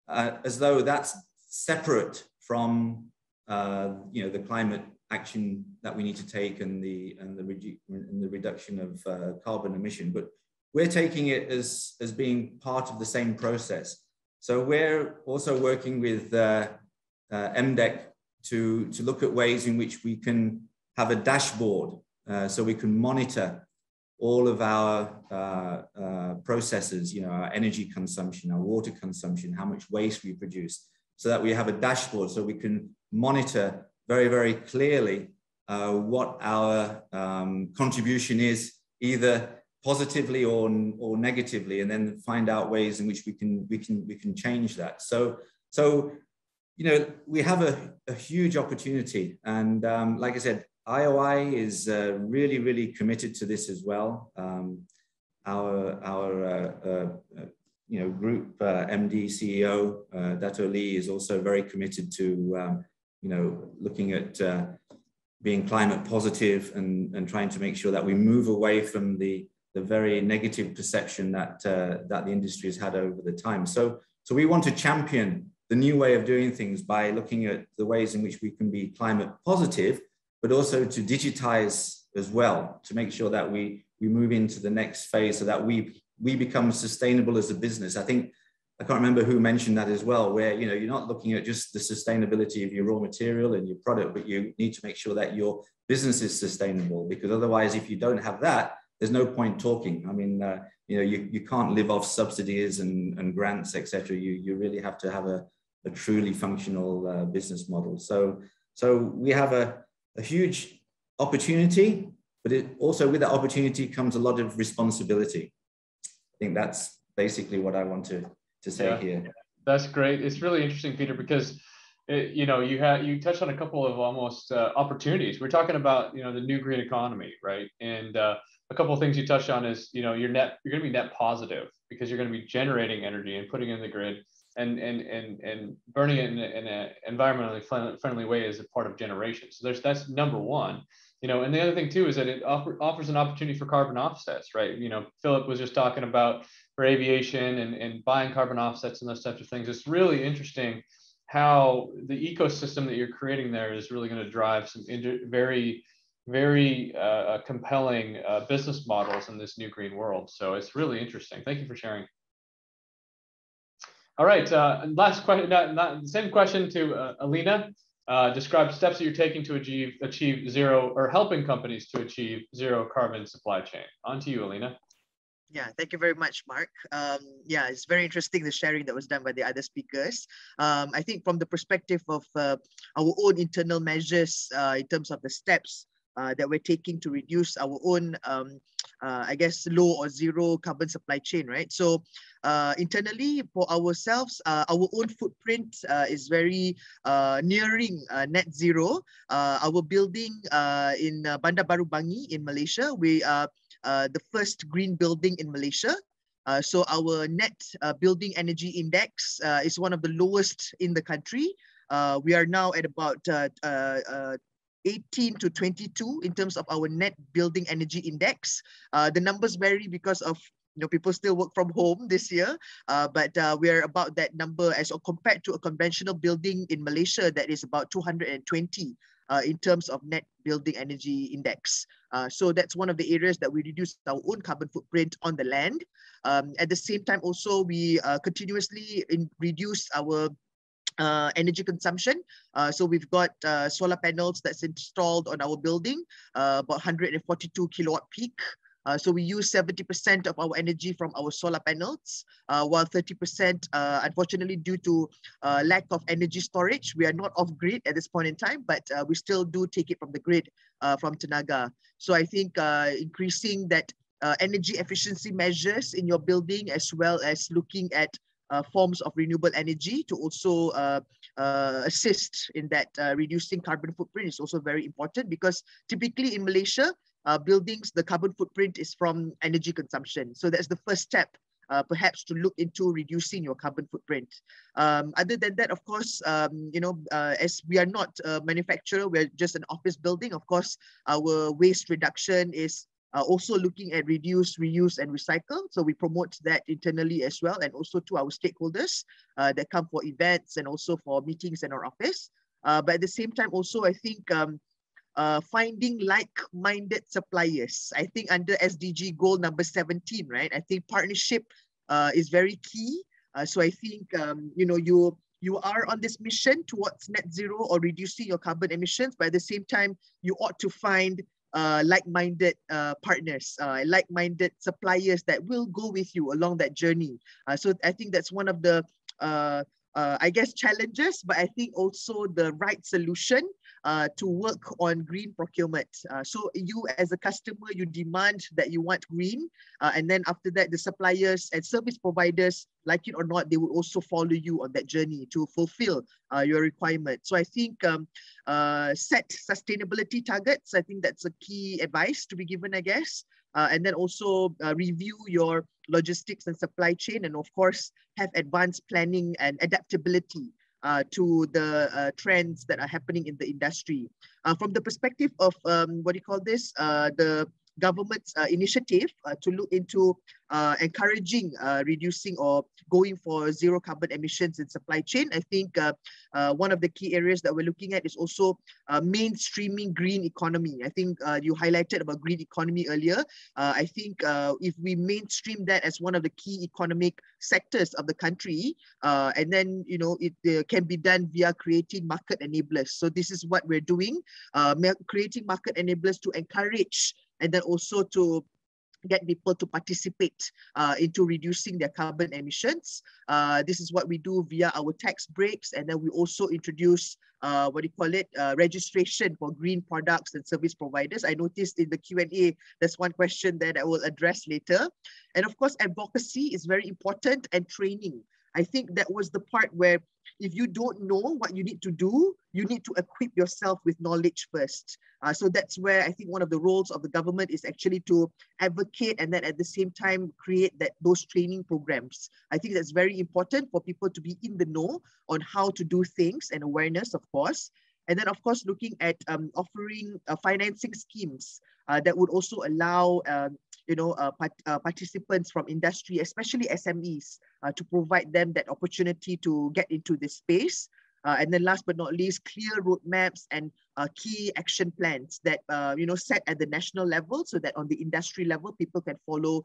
as though that's separate from you know, the climate action that we need to take and the reduction of carbon emission. But we're taking it as being part of the same process. So we're also working with MDEC to look at ways in which we can have a dashboard so we can monitor all of our processes, you know, our energy consumption, our water consumption, how much waste we produce, so that we have a dashboard so we can monitor very, very clearly what our contribution is, either positively or negatively, and then find out ways in which we can change that. So you know, we have a huge opportunity, and like I said, IOI is really, really committed to this as well. Our you know, group MD CEO Dato Lee is also very committed to you know, looking at being climate positive and trying to make sure that we move away from the very negative perception that that the industry has had over the time. So we want to champion the new way of doing things by looking at the ways in which we can be climate positive, but also to digitize as well, to make sure that we move into the next phase so that we become sustainable as a business. I think, I can't remember who mentioned that as well, where, you know, you're not looking at just the sustainability of your raw material and your product, but you need to make sure that your business is sustainable, because otherwise, if you don't have that, there's no point talking. I mean, you know, you can't live off subsidies and grants, etc. You really have to have a truly functional business model. So we have a huge opportunity, but it also, with that opportunity comes a lot of responsibility. I think that's basically what I want to say here. That's great. It's really interesting, Peter, because you know, you touched on a couple of almost opportunities. We're talking about, you know, the new green economy, right? And a couple of things you touched on is, you know, you're going to be net positive because you're going to be generating energy and putting it in the grid and burning it in an environmentally friendly way as a part of generation. So that's number one. And the other thing too is that it offers an opportunity for carbon offsets, right? Philip was just talking about for aviation and buying carbon offsets and those types of things. It's really interesting how the ecosystem that you're creating there is really going to drive some very, very compelling business models in this new green world. So it's really interesting. Thank you for sharing. All right, last question, same question to Elina. Describe steps that you're taking to achieve zero, or helping companies to achieve zero carbon supply chain. On to you, Elina. Yeah, thank you very much, Mark. Yeah, it's very interesting, the sharing that was done by the other speakers. I think from the perspective of our own internal measures in terms of the steps that we're taking to reduce our own, I guess, low or zero carbon supply chain, right? So internally for ourselves, our own footprint is very nearing net zero. Our building in Bandar Baru Bangi in Malaysia, we are the first green building in Malaysia. So our net building energy index is one of the lowest in the country. We are now at about 18 to 22 in terms of our net building energy index. The numbers vary because of people still work from home this year, but we are about that number as compared to a conventional building in Malaysia that is about 220 in terms of net building energy index. So that's one of the areas that we reduce our own carbon footprint on the land. At the same time, also we continuously reduce our energy consumption. So we've got solar panels that's installed on our building, about 142 kilowatt peak. So we use 70% of our energy from our solar panels, while 30%, unfortunately, due to lack of energy storage, we are not off grid at this point in time, but we still do take it from the grid from Tenaga. So I think increasing that energy efficiency measures in your building, as well as looking at forms of renewable energy to also assist in that reducing carbon footprint is also very important, because typically in Malaysia, buildings, the carbon footprint is from energy consumption. So that's the first step, perhaps, to look into reducing your carbon footprint. Other than that, of course, as we are not a manufacturer, we're just an office building. Of course, our waste reduction is also looking at reduce, reuse, and recycle. So we promote that internally as well, and also to our stakeholders that come for events and also for meetings in our office. But at the same time, also, I think finding like-minded suppliers. I think under SDG goal number 17, right? I think partnership is very key. So I think, you are on this mission towards net zero or reducing your carbon emissions, but at the same time, you ought to find like-minded partners, like-minded suppliers that will go with you along that journey. So I think that's one of the, I guess, challenges, but I think also the right solution to work on green procurement. So you as a customer, you demand that you want green, and then after that, the suppliers and service providers, like it or not, they will also follow you on that journey to fulfill your requirement. So I think set sustainability targets. I think that's a key advice to be given, I guess. And then also review your logistics and supply chain, and of course, have advanced planning and adaptability to the trends that are happening in the industry. From the perspective of the government's initiative to look into encouraging reducing or going for zero carbon emissions in supply chain, I think one of the key areas that we're looking at is also mainstreaming green economy. I think you highlighted about green economy earlier. I think if we mainstream that as one of the key economic sectors of the country, and then it can be done via creating market enablers. So this is what we're doing, creating market enablers to encourage and then also to get people to participate into reducing their carbon emissions. This is what we do via our tax breaks, and then we also introduce registration for green products and service providers. I noticed in the Q&A, there's one question that I will address later. And of course, advocacy is very important, and training. I think that was the part where if you don't know what you need to do, you need to equip yourself with knowledge first. So that's where I think one of the roles of the government is actually to advocate and then at the same time create those training programs. I think that's very important for people to be in the know on how to do things, and awareness, of course. And then, of course, looking at offering financing schemes that would also allow participants from industry, especially SMEs, to provide them that opportunity to get into this space. And then last but not least, clear roadmaps and key action plans that set at the national level, so that on the industry level, people can follow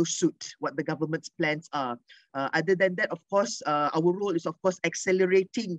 suit what the government's plans are. Other than that, of course, our role is, of course, accelerating,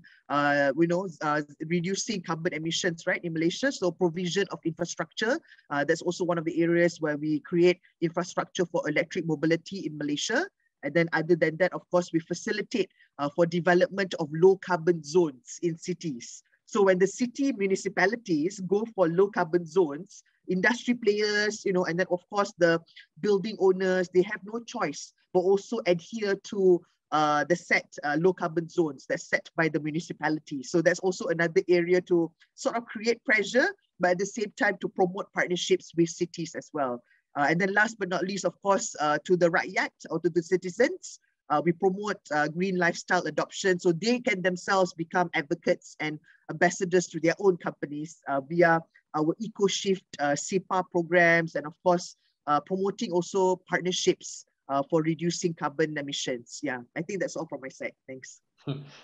reducing carbon emissions, right, in Malaysia. So provision of infrastructure, that's also one of the areas where we create infrastructure for electric mobility in Malaysia. And then other than that, of course, we facilitate for development of low carbon zones in cities. So when the city municipalities go for low carbon zones, industry players, and then of course the building owners, they have no choice but also adhere to the set low carbon zones that's set by the municipality. So that's also another area to sort of create pressure, but at the same time to promote partnerships with cities as well. And then last but not least, of course, to the rakyat or to the citizens, we promote green lifestyle adoption, so they can themselves become advocates and ambassadors to their own companies via our EcoShift SEPA programs, and of course, promoting also partnerships for reducing carbon emissions. Yeah, I think that's all from my side. Thanks.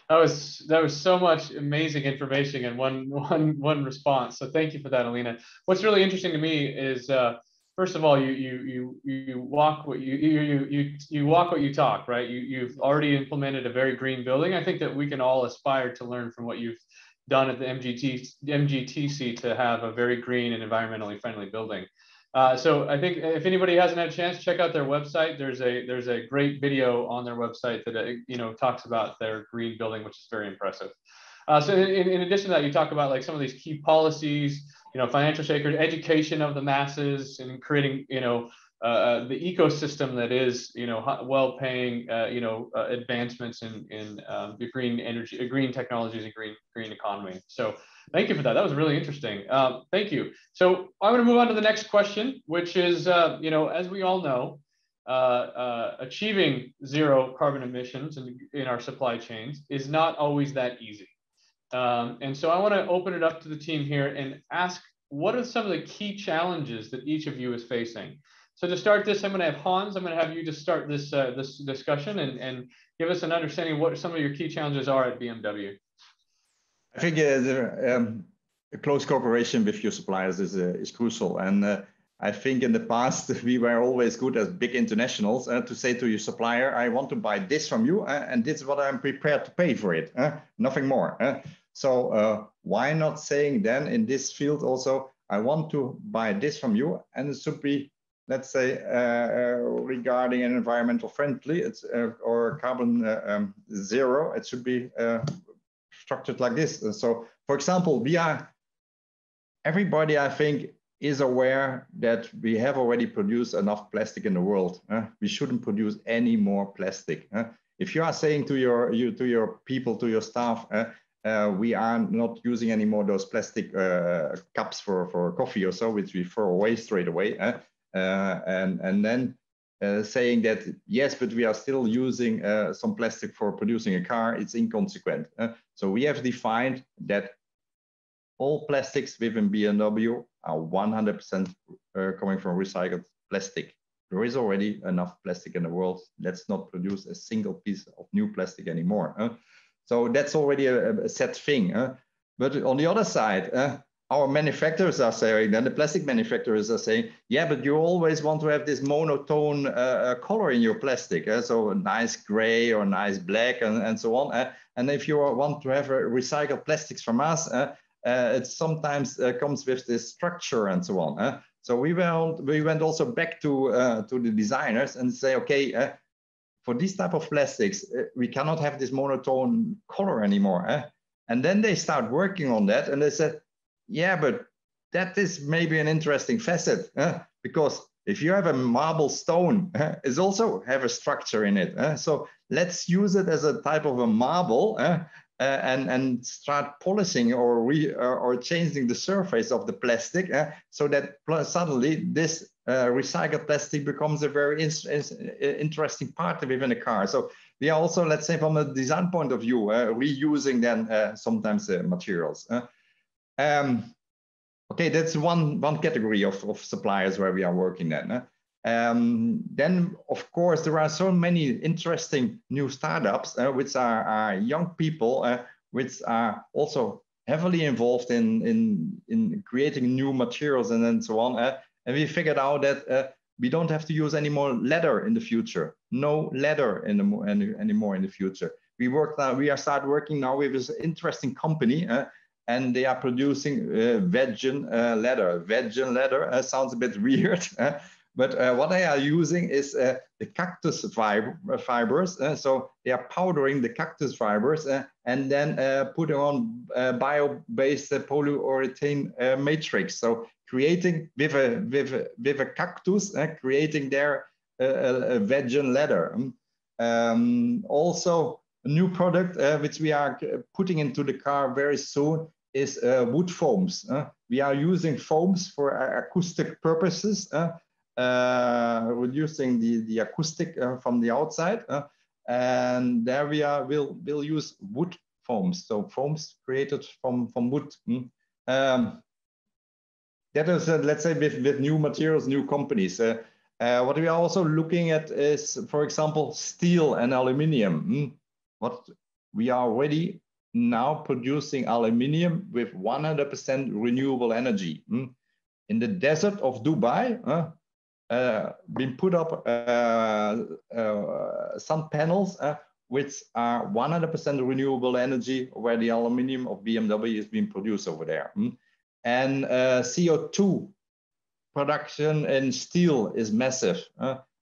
That was so much amazing information in one response. So thank you for that, Elina. What's really interesting to me is, first of all, you walk what you walk what you talk, right? You've already implemented a very green building. I think that we can all aspire to learn from what you've done at the MGTC to have a very green and environmentally friendly building. So I think if anybody hasn't had a chance, check out their website. There's a great video on their website that talks about their green building, which is very impressive. So in addition to that, you talk about like some of these key policies, financial shakers, education of the masses, and creating, the ecosystem that is, well-paying, advancements in the green energy, green technologies, and green economy. So thank you for that. That was really interesting. Thank you. So I'm going to move on to the next question, which is, as we all know, achieving zero carbon emissions in our supply chains is not always that easy. And so I want to open it up to the team here and ask, what are some of the key challenges that each of you is facing? So to start this, I'm going to have Hans. I'm going to have you to start this discussion and give us an understanding of what some of your key challenges are at BMW. I think a close cooperation with your suppliers is crucial. And I think in the past, we were always good as big internationals to say to your supplier, I want to buy this from you, and this is what I'm prepared to pay for it, nothing more. So why not saying then in this field also, I want to buy this from you, and it should be, let's say, regarding an environmental friendly or carbon zero, it should be structured like this. So, for example, everybody, I think, is aware that we have already produced enough plastic in the world. We shouldn't produce any more plastic. If you are saying to your people, to your staff, we are not using any more those plastic cups for coffee or so, which we throw away straight away, and then saying that, yes, but we are still using some plastic for producing a car, it's inconsequent. So we have defined that all plastics within BMW are 100% coming from recycled plastic. There is already enough plastic in the world. Let's not produce a single piece of new plastic anymore. So that's already a set thing. But on the other side, our manufacturers are saying, then the plastic manufacturers are saying, yeah, but you always want to have this monotone color in your plastic. So a nice gray or nice black and so on. And if you want to have recycled plastics from us, it sometimes comes with this structure and so on. So we went also back to the designers and say, okay, for these type of plastics, we cannot have this monotone color anymore. And then they start working on that, and they said, yeah, but that is maybe an interesting facet, because if you have a marble stone, it also have a structure in it. So let's use it as a type of a marble, and start polishing or changing the surface of the plastic, so that suddenly this recycled plastic becomes a very interesting part within a car. So we are also, let's say, from a design point of view, reusing then sometimes materials. Okay, that's one category of suppliers where we are working then. Then, of course, there are so many interesting new startups, which are young people, which are also heavily involved in creating new materials and so on. And we figured out that we don't have to use any more leather in the future. No leather anymore in the future. We are start working now with this interesting company, and they are producing vegan leather. Vegan leather sounds a bit weird, but what they are using is the cactus fibers. So they are powdering the cactus fibers and then putting on bio-based polyurethane matrix. So creating with a cactus, creating their a vegan leather. Also, a new product which we are putting into the car very soon is wood foams. We are using foams for acoustic purposes, reducing the acoustic from the outside, and there we'll use wood foams. So foams created from wood. That is, let's say, with new materials, new companies. What we are also looking at is, for example, steel and aluminium. What we are already now producing aluminium with 100% renewable energy. In the desert of Dubai, been put up some panels which are 100% renewable energy, where the aluminium of BMW is being produced over there. And CO2 production in steel is massive.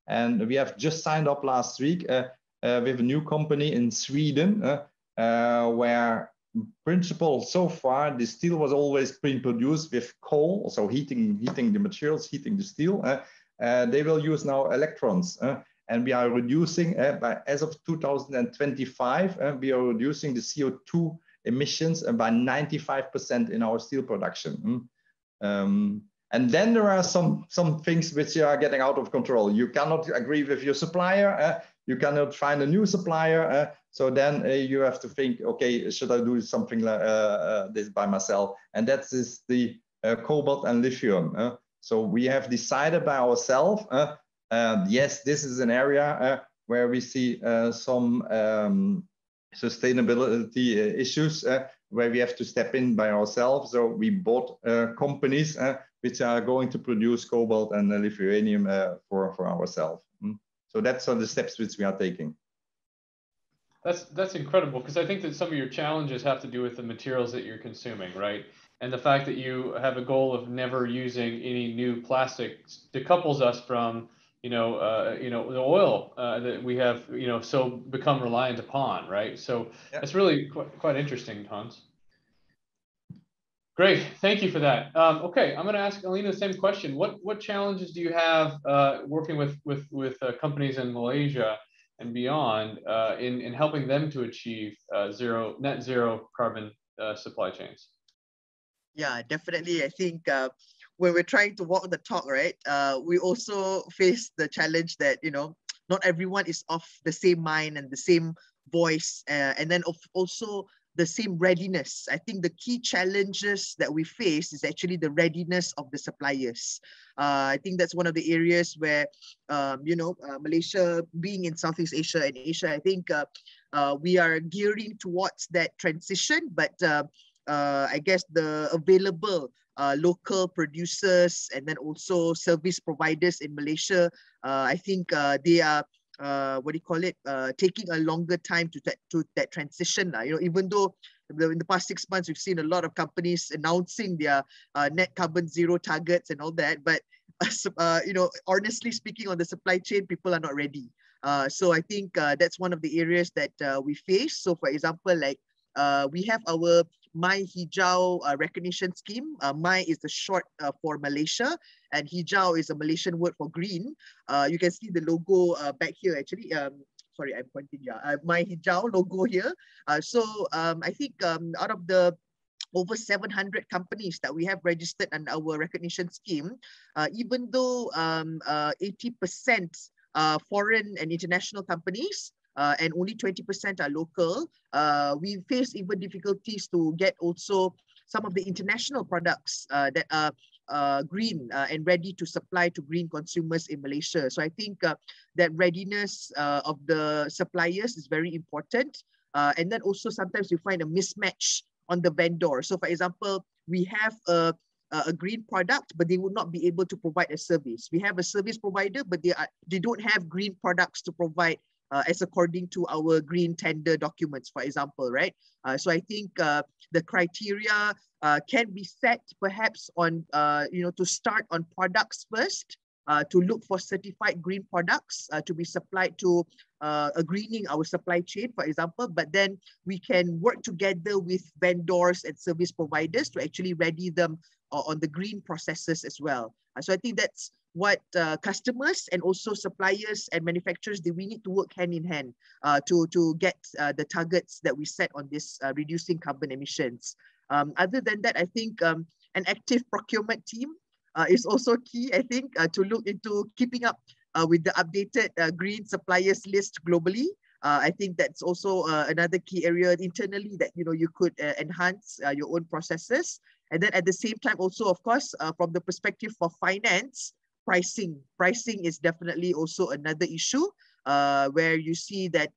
And we have just signed up last week with a new company in Sweden, where principle so far the steel was always being produced with coal, so heating the materials, heating the steel. They will use now electrons, and we are reducing as of 2025. We are reducing the CO2 emissions by 95% in our steel production. And then there are some things which are getting out of control. You cannot agree with your supplier. You cannot find a new supplier. So then you have to think, okay, should I do something like this by myself? And that is the cobalt and lithium. So we have decided by ourselves, yes, this is an area where we see some sustainability issues where we have to step in by ourselves. So we bought companies which are going to produce cobalt and lithium for ourselves. So that's the steps which we are taking. That's incredible, because I think that some of your challenges have to do with the materials that you're consuming, right? And the fact that you have a goal of never using any new plastics decouples us from, the oil that we have, so become reliant upon, right? So yeah. That's really quite interesting, Hans. Great, thank you for that. Okay, I'm going to ask Elina the same question. What challenges do you have working with companies in Malaysia and beyond in helping them to achieve net zero carbon supply chains? Yeah, definitely. I think when we're trying to walk the talk, right, we also face the challenge that, not everyone is of the same mind and the same voice, and then also the same readiness. I think the key challenges that we face is actually the readiness of the suppliers. I think that's one of the areas where, Malaysia being in Southeast Asia and Asia, I think we are gearing towards that transition, but I guess the available local producers and then also service providers in Malaysia, I think they are taking a longer time to that transition. Even though in the past 6 months, we've seen a lot of companies announcing their net carbon zero targets and all that, but honestly speaking, on the supply chain, people are not ready. So I think that's one of the areas that we face. So for example, like we have our My Hijau recognition scheme. My is the short for Malaysia, and Hijau is a Malaysian word for green. You can see the logo back here actually. Sorry, I'm pointing. Yeah, My Hijau logo here. So I think out of the over 700 companies that we have registered on our recognition scheme, even though 80% foreign and international companies, and only 20% are local, we face even difficulties to get also some of the international products that are green and ready to supply to green consumers in Malaysia. So I think that readiness of the suppliers is very important. And then also sometimes you find a mismatch on the vendor. So for example, we have a green product, but they would not be able to provide a service. We have a service provider, but they don't have green products to provide as according to our green tender documents, for example, right? So I think the criteria can be set perhaps on, to start on products first, to look for certified green products to be supplied to greening our supply chain, for example, but then we can work together with vendors and service providers to actually ready them on the green processes as well. So I think that's what customers and also suppliers and manufacturers, we need to work hand in hand to get the targets that we set on this reducing carbon emissions. Other than that, I think an active procurement team is also key, I think, to look into keeping up with the updated green suppliers list globally. I think that's also another key area internally that you could enhance your own processes. And then at the same time also, of course, from the perspective for finance, pricing is definitely also another issue where you see that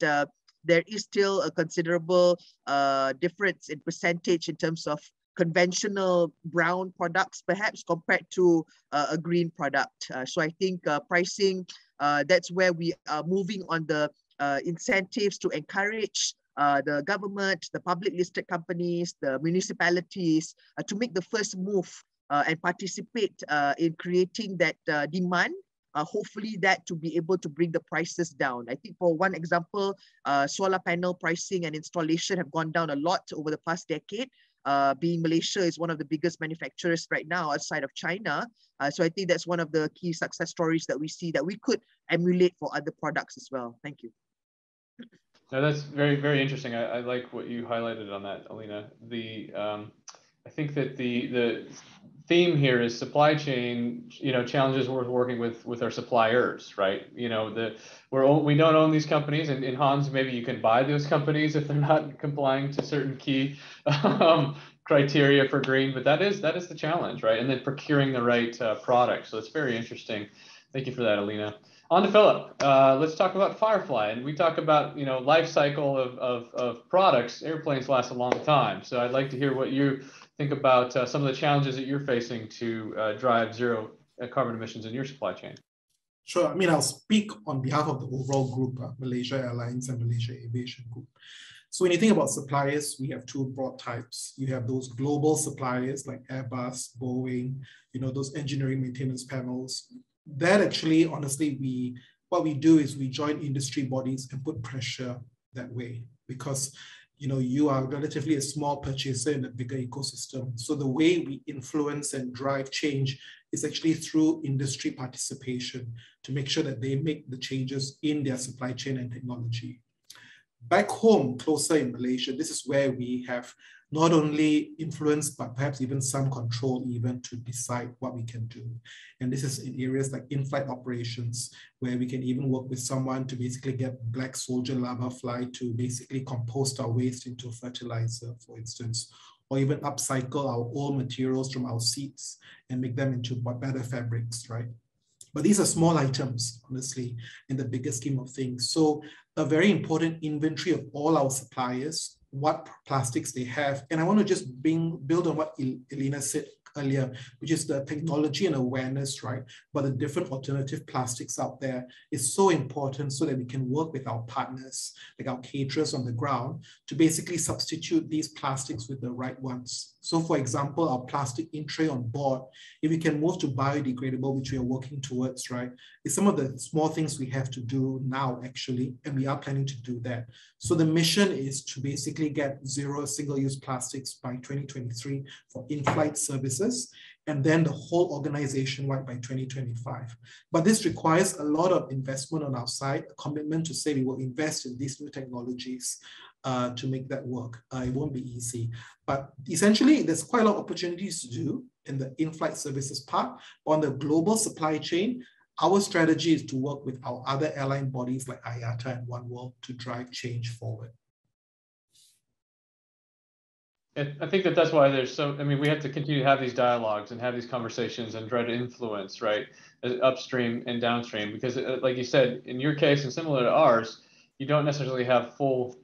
there is still a considerable difference in percentage in terms of conventional brown products, perhaps compared to a green product. So I think pricing, that's where we are moving on the incentives to encourage the government, the public listed companies, the municipalities to make the first move and participate in creating that demand. Hopefully that to be able to bring the prices down. I think for one example, solar panel pricing and installation have gone down a lot over the past decade. Being Malaysia is one of the biggest manufacturers right now outside of China. So I think that's one of the key success stories that we see that we could emulate for other products as well. Thank you. No, that's very, very interesting. I like what you highlighted on that, Elina. I think that the theme here is supply chain, challenges we're working with our suppliers, right? We don't own these companies, and in Hans, maybe you can buy those companies if they're not complying to certain key criteria for green, but that is the challenge, right? And then procuring the right product. So it's very interesting. Thank you for that, Elina. On to Philip. Let's talk about Firefly, and we talk about life cycle of products. Airplanes last a long time, so I'd like to hear what you think about some of the challenges that you're facing to drive zero carbon emissions in your supply chain. Sure. I'll speak on behalf of the overall group, Malaysia Airlines and Malaysia Aviation Group. So when you think about suppliers, we have two broad types. You have those global suppliers like Airbus, Boeing, those engineering maintenance panels. That actually, honestly, what we do is we join industry bodies and put pressure that way because you are relatively a small purchaser in a bigger ecosystem. So the way we influence and drive change is actually through industry participation to make sure that they make the changes in their supply chain and technology. Back home, closer in Malaysia, this is where we have not only influence, but perhaps even some control even to decide what we can do. And this is in areas like in-flight operations, where we can even work with someone to basically get black soldier lava fly to basically compost our waste into fertilizer, for instance, or even upcycle our old materials from our seats and make them into better fabrics, right? But these are small items, honestly, in the bigger scheme of things. So a very important inventory of all our suppliers, what plastics they have. And I want to just build on what Elina said earlier, which is the technology and awareness, right? But the different alternative plastics out there is so important so that we can work with our partners, like our caterers on the ground, to basically substitute these plastics with the right ones. So for example, our plastic in tray on board, if we can move to biodegradable, which we are working towards, right? It's some of the small things we have to do now, actually, and we are planning to do that. So the mission is to basically get zero single-use plastics by 2023 for in-flight services, and then the whole organization-wide by 2025. But this requires a lot of investment on our side, a commitment to say we will invest in these new technologies to make that work. It won't be easy, but essentially there's quite a lot of opportunities to do in the in-flight services part. On the global supply chain, our strategy is to work with our other airline bodies like IATA and One World to drive change forward. I think that's why there's so, I mean, we have to continue to have these dialogues and have these conversations and try to influence, right, upstream and downstream, because like you said, in your case and similar to ours, you don't necessarily have full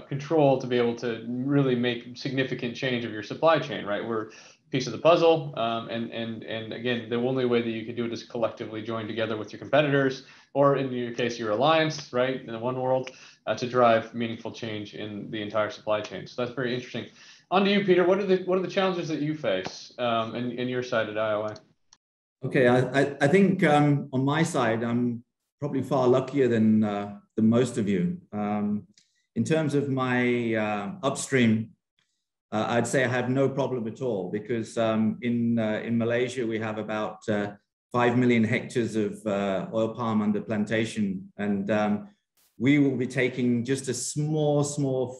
control to be able to really make significant change of your supply chain, right? We're a piece of the puzzle. And again, the only way that you can do it is collectively join together with your competitors, or in your case, your alliance, right, in the one world, to drive meaningful change in the entire supply chain. So that's very interesting. On to you, Peter. What are the challenges that you face in your side at IOI? Okay, I think on my side, I'm probably far luckier than most of you. In terms of my upstream, I'd say I have no problem at all, because in Malaysia we have about 5 million hectares of oil palm under plantation, and we will be taking just a small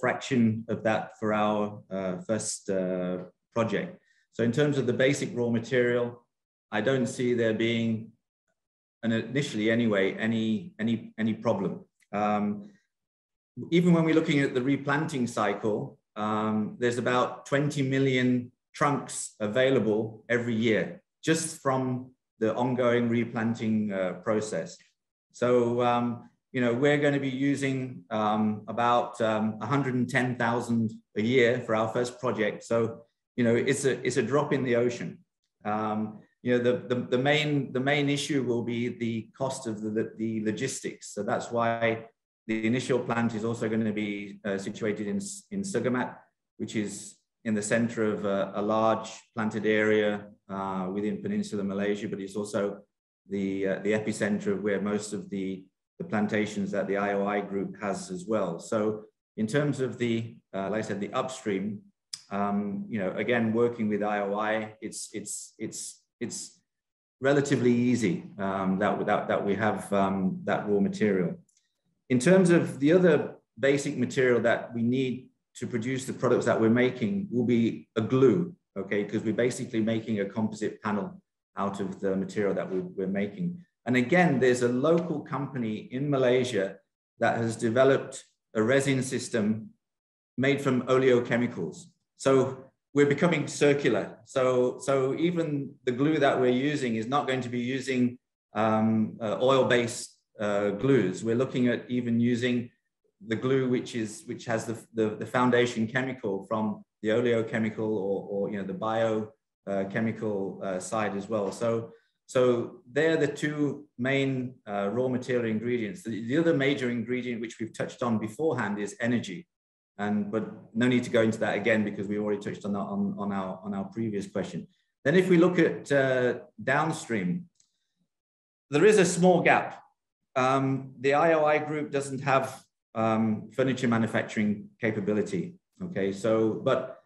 fraction of that for our first project. So in terms of the basic raw material, I don't see there being, and initially anyway, any problem. Even when we're looking at the replanting cycle, there's about 20 million trunks available every year, just from the ongoing replanting process. So, you know, we're going to be using about 110,000 a year for our first project. So, you know, it's a drop in the ocean. You know, the main issue will be the cost of the logistics. So that's why the initial plant is also going to be situated in Sugamat, which is in the center of a large planted area within Peninsular Malaysia, but it's also the epicenter of where most of the plantations that the IOI group has as well. So in terms of the, like I said, the upstream, you know, again, working with IOI, it's relatively easy that we have that raw material. In terms of the other basic material that we need to produce the products that we're making will be a glue, okay? Because we're basically making a composite panel out of the material that we're making. And again, there's a local company in Malaysia that has developed a resin system made from oleochemicals. So we're becoming circular. So even the glue that we're using is not going to be using oil-based glues. We're looking at even using the glue which has the foundation chemical from the oleochemical or you know, the biochemical side as well. So they're the two main raw material ingredients. The other major ingredient, which we've touched on beforehand, is energy. But no need to go into that again, because we already touched on that on our previous question. Then if we look at downstream, there is a small gap. The IOI group doesn't have furniture manufacturing capability, okay? So, but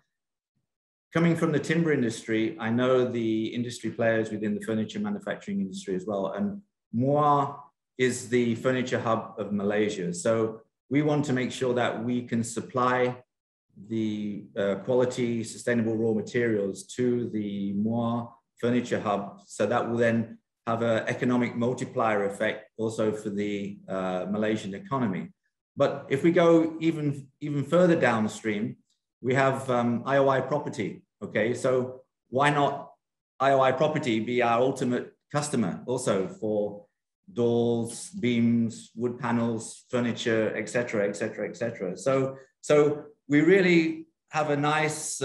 coming from the timber industry, I know the industry players within the furniture manufacturing industry as well. And Muar is the furniture hub of Malaysia. So we want to make sure that we can supply the quality, sustainable raw materials to the Muar furniture hub. So that will then have an economic multiplier effect also for the Malaysian economy. But if we go even further downstream, we have IOI Property, okay? So why not IOI Property be our ultimate customer also for doors, beams, wood panels, furniture, et cetera, et cetera, et cetera. So we really have a nice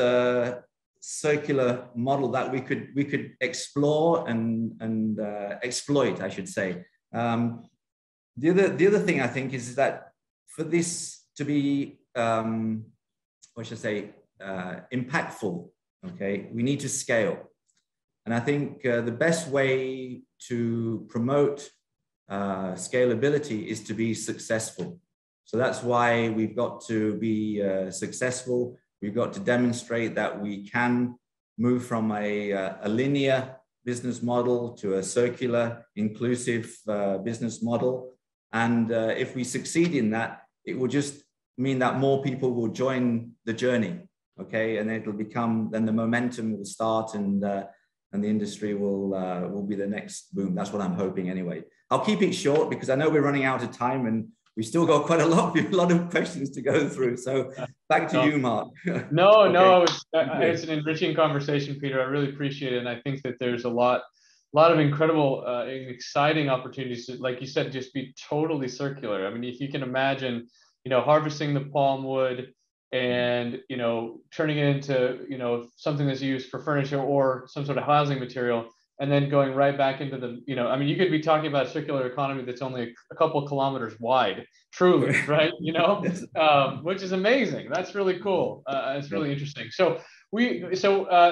circular model that we could explore and exploit, I should say. The other thing I think is that for this to be what should I say, impactful, okay, we need to scale. And I think the best way to promote scalability is to be successful. So that's why we've got to be successful. We've got to demonstrate that we can move from a linear business model to a circular, inclusive business model. And if we succeed in that, it will just mean that more people will join the journey, okay? And it'll become, then the momentum will start, and the industry will be the next boom. That's what I'm hoping anyway. I'll keep it short because I know we're running out of time, and we still got quite a lot of questions to go through. So back to you, Mark. No, Okay. no, it's an enriching conversation, Peter. I really appreciate it. And I think that there's a lot of incredible and exciting opportunities to, like you said, just be totally circular. I mean, if you can imagine, harvesting the palm wood and, turning it into, something that's used for furniture or some sort of housing material, and then going right back into the, I mean, you could be talking about a circular economy that's only a couple of kilometers wide, truly, right? Which is amazing. That's really cool. It's really interesting. So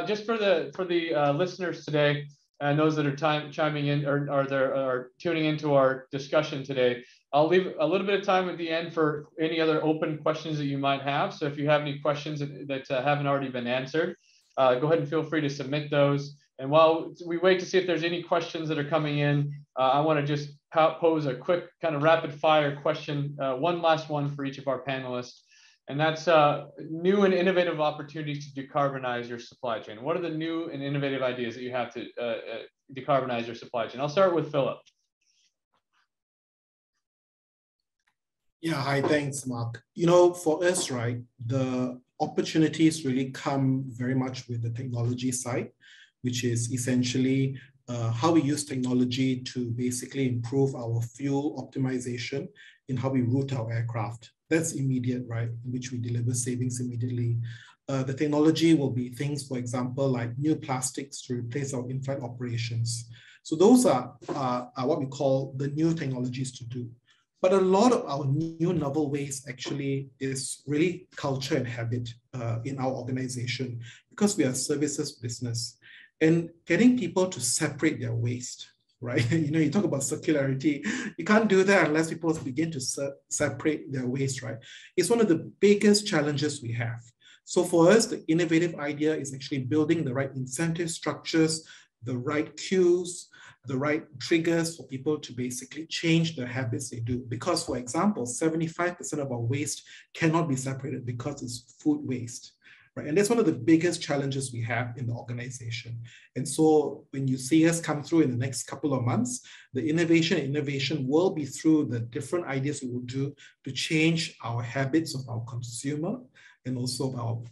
just for the listeners today, and those that are chiming in or are tuning into our discussion today, I'll leave a little bit of time at the end for any other open questions that you might have. So if you have any questions that haven't already been answered, go ahead and feel free to submit those. And while we wait to see if there's any questions that are coming in, I want to just pose a quick kind of rapid fire question, one last one for each of our panelists. And that's new and innovative opportunities to decarbonize your supply chain. What are the new and innovative ideas that you have to decarbonize your supply chain? I'll start with Philip. Yeah, hi, thanks, Mark. For us, right, the opportunities really come very much with the technology side, which is essentially how we use technology to basically improve our fuel optimization in how we route our aircraft. That's immediate, right, in which we deliver savings immediately. The technology will be things, for example, like new plastics to replace our in-flight operations. So those are what we call the new technologies to do. But a lot of our new novel ways actually is really culture and habit in our organization, because we are a services business. And getting people to separate their waste, right? You talk about circularity. You can't do that unless people begin to separate their waste, right? It's one of the biggest challenges we have. So for us, the innovative idea is actually building the right incentive structures, the right cues, the right triggers for people to basically change the habits they do. Because, for example, 75% of our waste cannot be separated because it's food waste. Right? And that's one of the biggest challenges we have in the organization. And so when you see us come through in the next couple of months, the innovation will be through the different ideas we will do to change our habits of our consumer and also our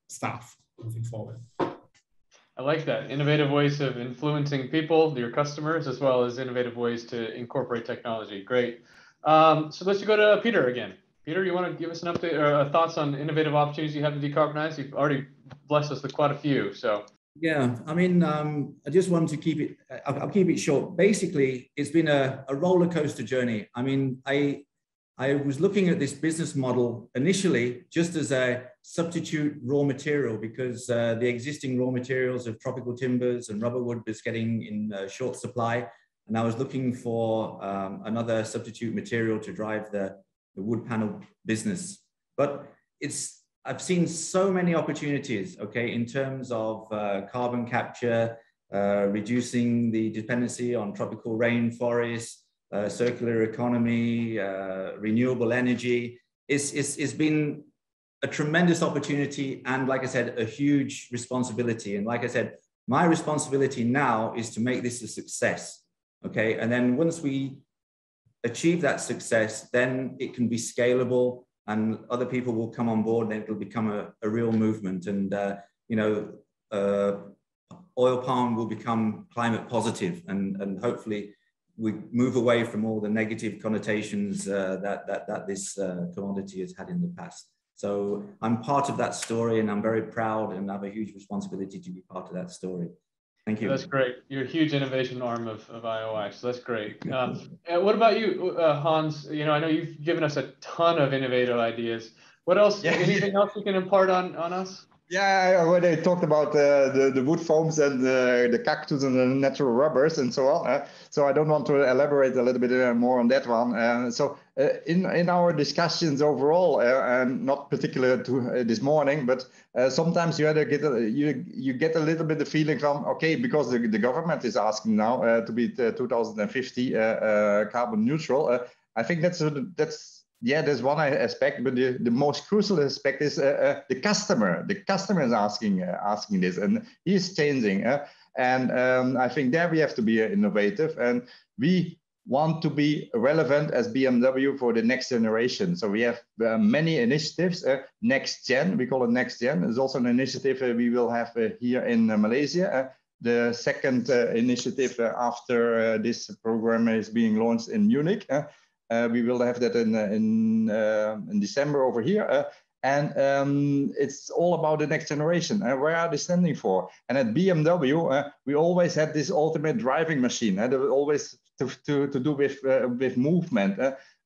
staff moving forward. I like that. Innovative ways of influencing people, your customers, as well as innovative ways to incorporate technology. Great. So let's go to Peter again. Peter, you want to give us an update or thoughts on innovative opportunities you have to decarbonize? You've already blessed us with quite a few. So yeah, I mean, I just want to keep it. I'll keep it short. Basically, it's been a roller coaster journey. I mean, I was looking at this business model initially just as a substitute raw material, because the existing raw materials of tropical timbers and rubber wood was getting in short supply, and I was looking for another substitute material to drive the wood panel business. But I've seen so many opportunities, okay, in terms of carbon capture, reducing the dependency on tropical rainforests, circular economy, renewable energy. It's been a tremendous opportunity, and like I said, a huge responsibility. And like I said, my responsibility now is to make this a success, okay? And then once we achieve that success, then it can be scalable and other people will come on board, and it'll become a real movement. And, oil palm will become climate positive, and hopefully we move away from all the negative connotations that this commodity has had in the past. So I'm part of that story, and I'm very proud and have a huge responsibility to be part of that story. Thank you. That's great. You're a huge innovation arm of IOI, so that's great. What about you, Hans? I know you've given us a ton of innovative ideas. What else? Yeah, anything else you can impart on us? Yeah, I already talked about the wood foams and the cactus and the natural rubbers and so on. So I don't want to elaborate a little bit more on that one. So in our discussions overall, and not particular to this morning, but sometimes you get a little bit of feeling from, okay, because the government is asking now to be 2050 carbon neutral. I think there's one aspect, but the most crucial aspect is the customer. The customer is asking this, and he's changing. And I think there we have to be innovative. And we want to be relevant as BMW for the next generation. So we have many initiatives. Next Gen, we call it Next Gen. There's also an initiative we will have here in Malaysia. The second initiative after this program is being launched in Munich. We will have that in December over here. And it's all about the next generation. Where are they standing for? And at BMW, we always had this ultimate driving machine. Always to do with movement.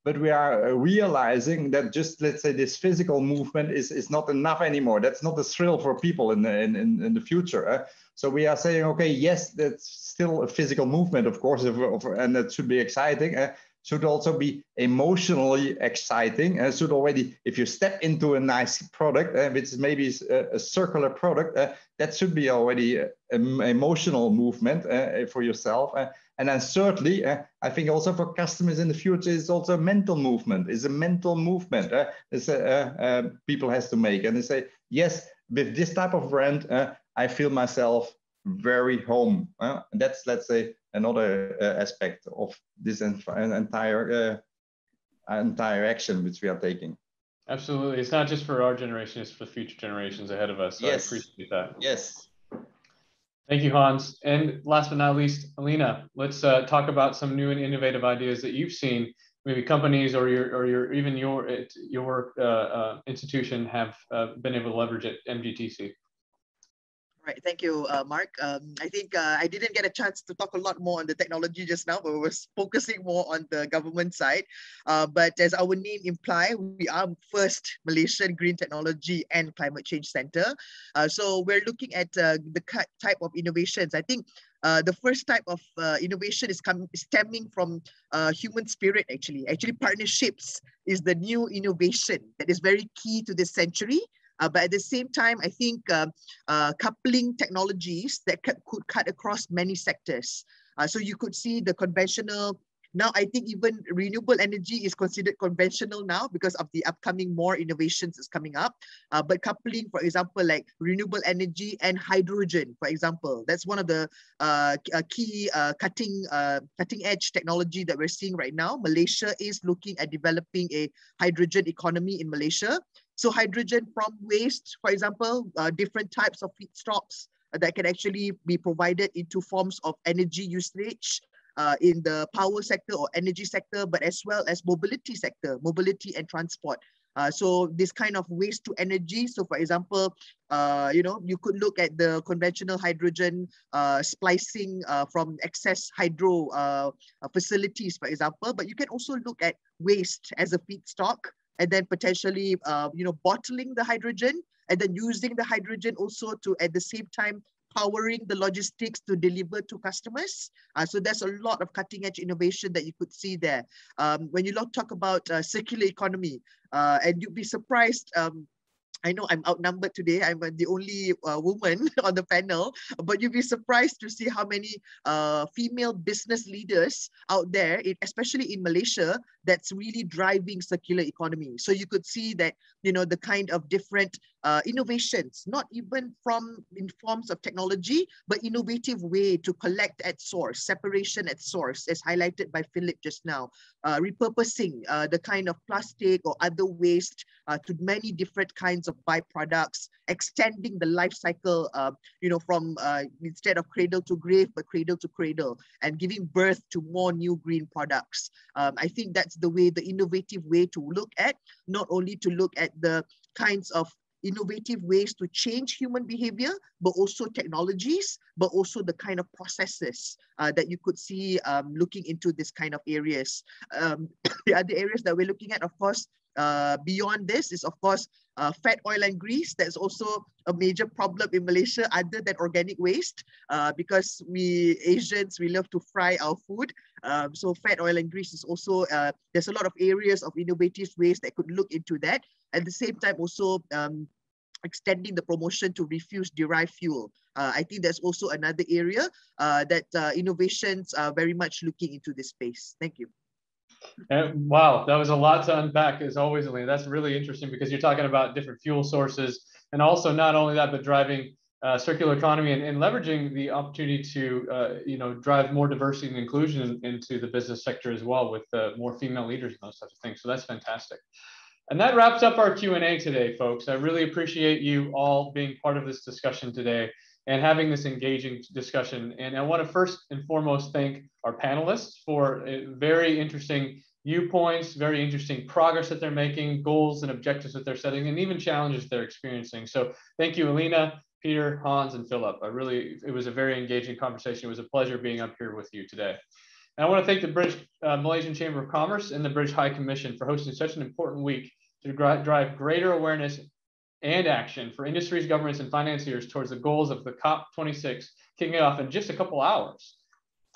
But we are realizing that just, let's say, this physical movement is not enough anymore. That's not a thrill for people in the future. So we are saying, okay, yes, that's still a physical movement, of course, and that should be exciting. Should also be emotionally exciting. Should already, if you step into a nice product, which is maybe a circular product, that should be already an emotional movement for yourself. And then certainly, I think also for customers in the future, it's also a mental movement. It's a mental movement people has to make. And they say, yes, with this type of brand, I feel myself very home. And that's, let's say, another aspect of this entire action which we are taking. Absolutely. It's not just for our generation, it's for future generations ahead of us. So yes. I appreciate that. Yes. Thank you, Hans. And last but not least, Elina, let's talk about some new and innovative ideas that you've seen, maybe companies or even your institution have been able to leverage at MGTC. Right, thank you, Mark. I think I didn't get a chance to talk a lot more on the technology just now, but we were focusing more on the government side. But as our name implies, we are first Malaysian Green Technology and Climate Change Center. So we're looking at the type of innovations. I think the first type of innovation is stemming from human spirit, actually. Actually, partnerships is the new innovation that is very key to this century. But at the same time, I think coupling technologies that could cut across many sectors. So you could see the conventional, now I think even renewable energy is considered conventional now because of the upcoming more innovations is coming up. But coupling, for example, like renewable energy and hydrogen, for example, that's one of the key cutting edge technology that we're seeing right now. Malaysia is looking at developing a hydrogen economy in Malaysia. So hydrogen from waste, for example, different types of feedstocks that can actually be provided into forms of energy usage in the power sector or energy sector, but as well as mobility sector, mobility and transport. So this kind of waste to energy. So for example, you could look at the conventional hydrogen splicing from excess hydro facilities, for example, but you can also look at waste as a feedstock, and then potentially, bottling the hydrogen, and then using the hydrogen also to, at the same time, powering the logistics to deliver to customers. So there's a lot of cutting edge innovation that you could see there. When you talk about circular economy, and you'd be surprised, I know I'm outnumbered today. I'm the only woman on the panel, but you'd be surprised to see how many female business leaders out there, especially in Malaysia, that's really driving circular economy. So you could see that, the kind of different innovations, not even in forms of technology, but innovative way to collect at source, separation at source, as highlighted by Philip just now, repurposing the kind of plastic or other waste to many different kinds of byproducts, extending the life cycle, from instead of cradle to grave, but cradle to cradle, and giving birth to more new green products. I think that's the way, the innovative way to look at, not only to look at the kinds of innovative ways to change human behavior, but also technologies, but also the kind of processes that you could see looking into this kind of areas. The other areas that we're looking at, of course, beyond this is, of course, fat, oil, and grease. That's also a major problem in Malaysia, other than organic waste, because we Asians, we love to fry our food. So fat, oil, and grease is also, there's a lot of areas of innovative ways that could look into that. At the same time, also extending the promotion to refuse-derived fuel. I think that's also another area that innovations are very much looking into this space. Thank you. Wow, that was a lot to unpack as always, Elina. That's really interesting because you're talking about different fuel sources, and also not only that, but driving circular economy and leveraging the opportunity to drive more diversity and inclusion into the business sector as well, with more female leaders and those types of things. So that's fantastic. And that wraps up our Q&A today, folks. I really appreciate you all being part of this discussion today and having this engaging discussion. And I want to first and foremost thank our panelists for very interesting viewpoints, very interesting progress that they're making, goals and objectives that they're setting, and even challenges they're experiencing. So thank you, Elina, Peter, Hans, and Philip. It was a very engaging conversation. It was a pleasure being up here with you today. And I want to thank the British Malaysian Chamber of Commerce and the British High Commission for hosting such an important week to drive greater awareness and action for industries, governments, and financiers towards the goals of the COP26 kicking off in just a couple hours.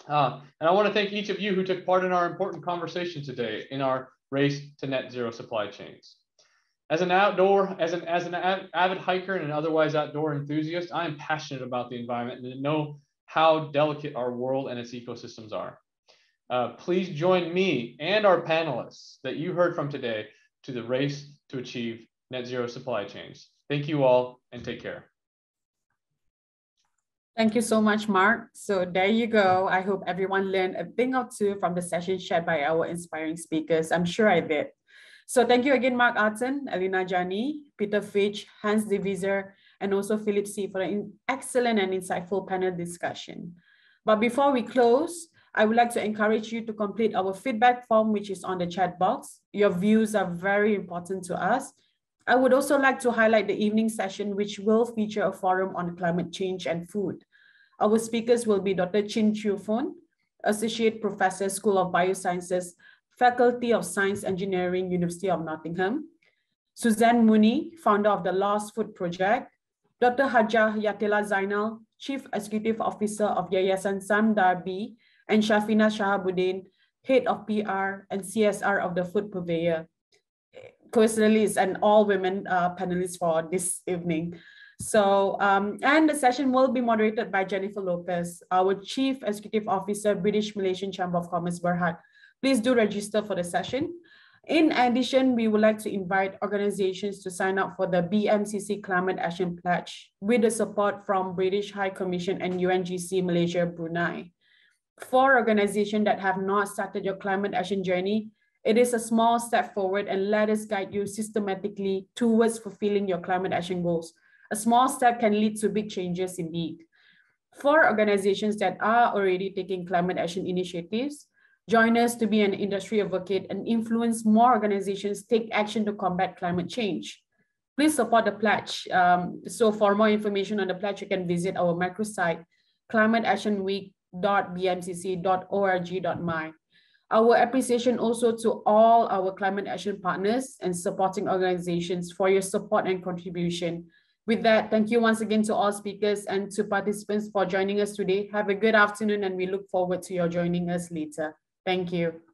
And I want to thank each of you who took part in our important conversation today in our race to net zero supply chains. As an avid hiker and an otherwise outdoor enthusiast, I am passionate about the environment and know how delicate our world and its ecosystems are. Please join me and our panelists that you heard from today to the race to achieve net zero supply chains. Thank you all and take care. Thank you so much, Mark. So there you go. I hope everyone learned a thing or two from the session shared by our inspiring speakers. I'm sure I did. So thank you again, Mark Arten, Elina Jani, Peter Fitch, Hans de Visser, and also Philip C. for an excellent and insightful panel discussion. But before we close, I would like to encourage you to complete our feedback form, which is on the chat box. Your views are very important to us. I would also like to highlight the evening session, which will feature a forum on climate change and food. Our speakers will be Dr. Chin Chiu Phon, Associate Professor, School of Biosciences, Faculty of Science Engineering, University of Nottingham, Suzanne Mooney, founder of the Lost Food Project, Dr. Hajah Yatila Zainal, Chief Executive Officer of Yayasan Sam Darby, and Shafina Shahabuddin, Head of PR and CSR of the Food Purveyor. Coincidentally, it's an all-women panelist for this evening. So, and the session will be moderated by Jennifer Lopez, our Chief Executive Officer, British Malaysian Chamber of Commerce, Berhad. Please do register for the session. In addition, we would like to invite organizations to sign up for the BMCC Climate Action Pledge with the support from British High Commission and UNGC Malaysia, Brunei. For organizations that have not started your climate action journey, it is a small step forward, and let us guide you systematically towards fulfilling your climate action goals. A small step can lead to big changes indeed. For organizations that are already taking climate action initiatives, join us to be an industry advocate and influence more organizations take action to combat climate change. Please support the pledge. So for more information on the pledge, you can visit our microsite, climateactionweek.bmcc.org.my. Our appreciation also to all our climate action partners and supporting organizations for your support and contribution. With that, thank you once again to all speakers and to participants for joining us today. Have a good afternoon, and we look forward to your joining us later. Thank you.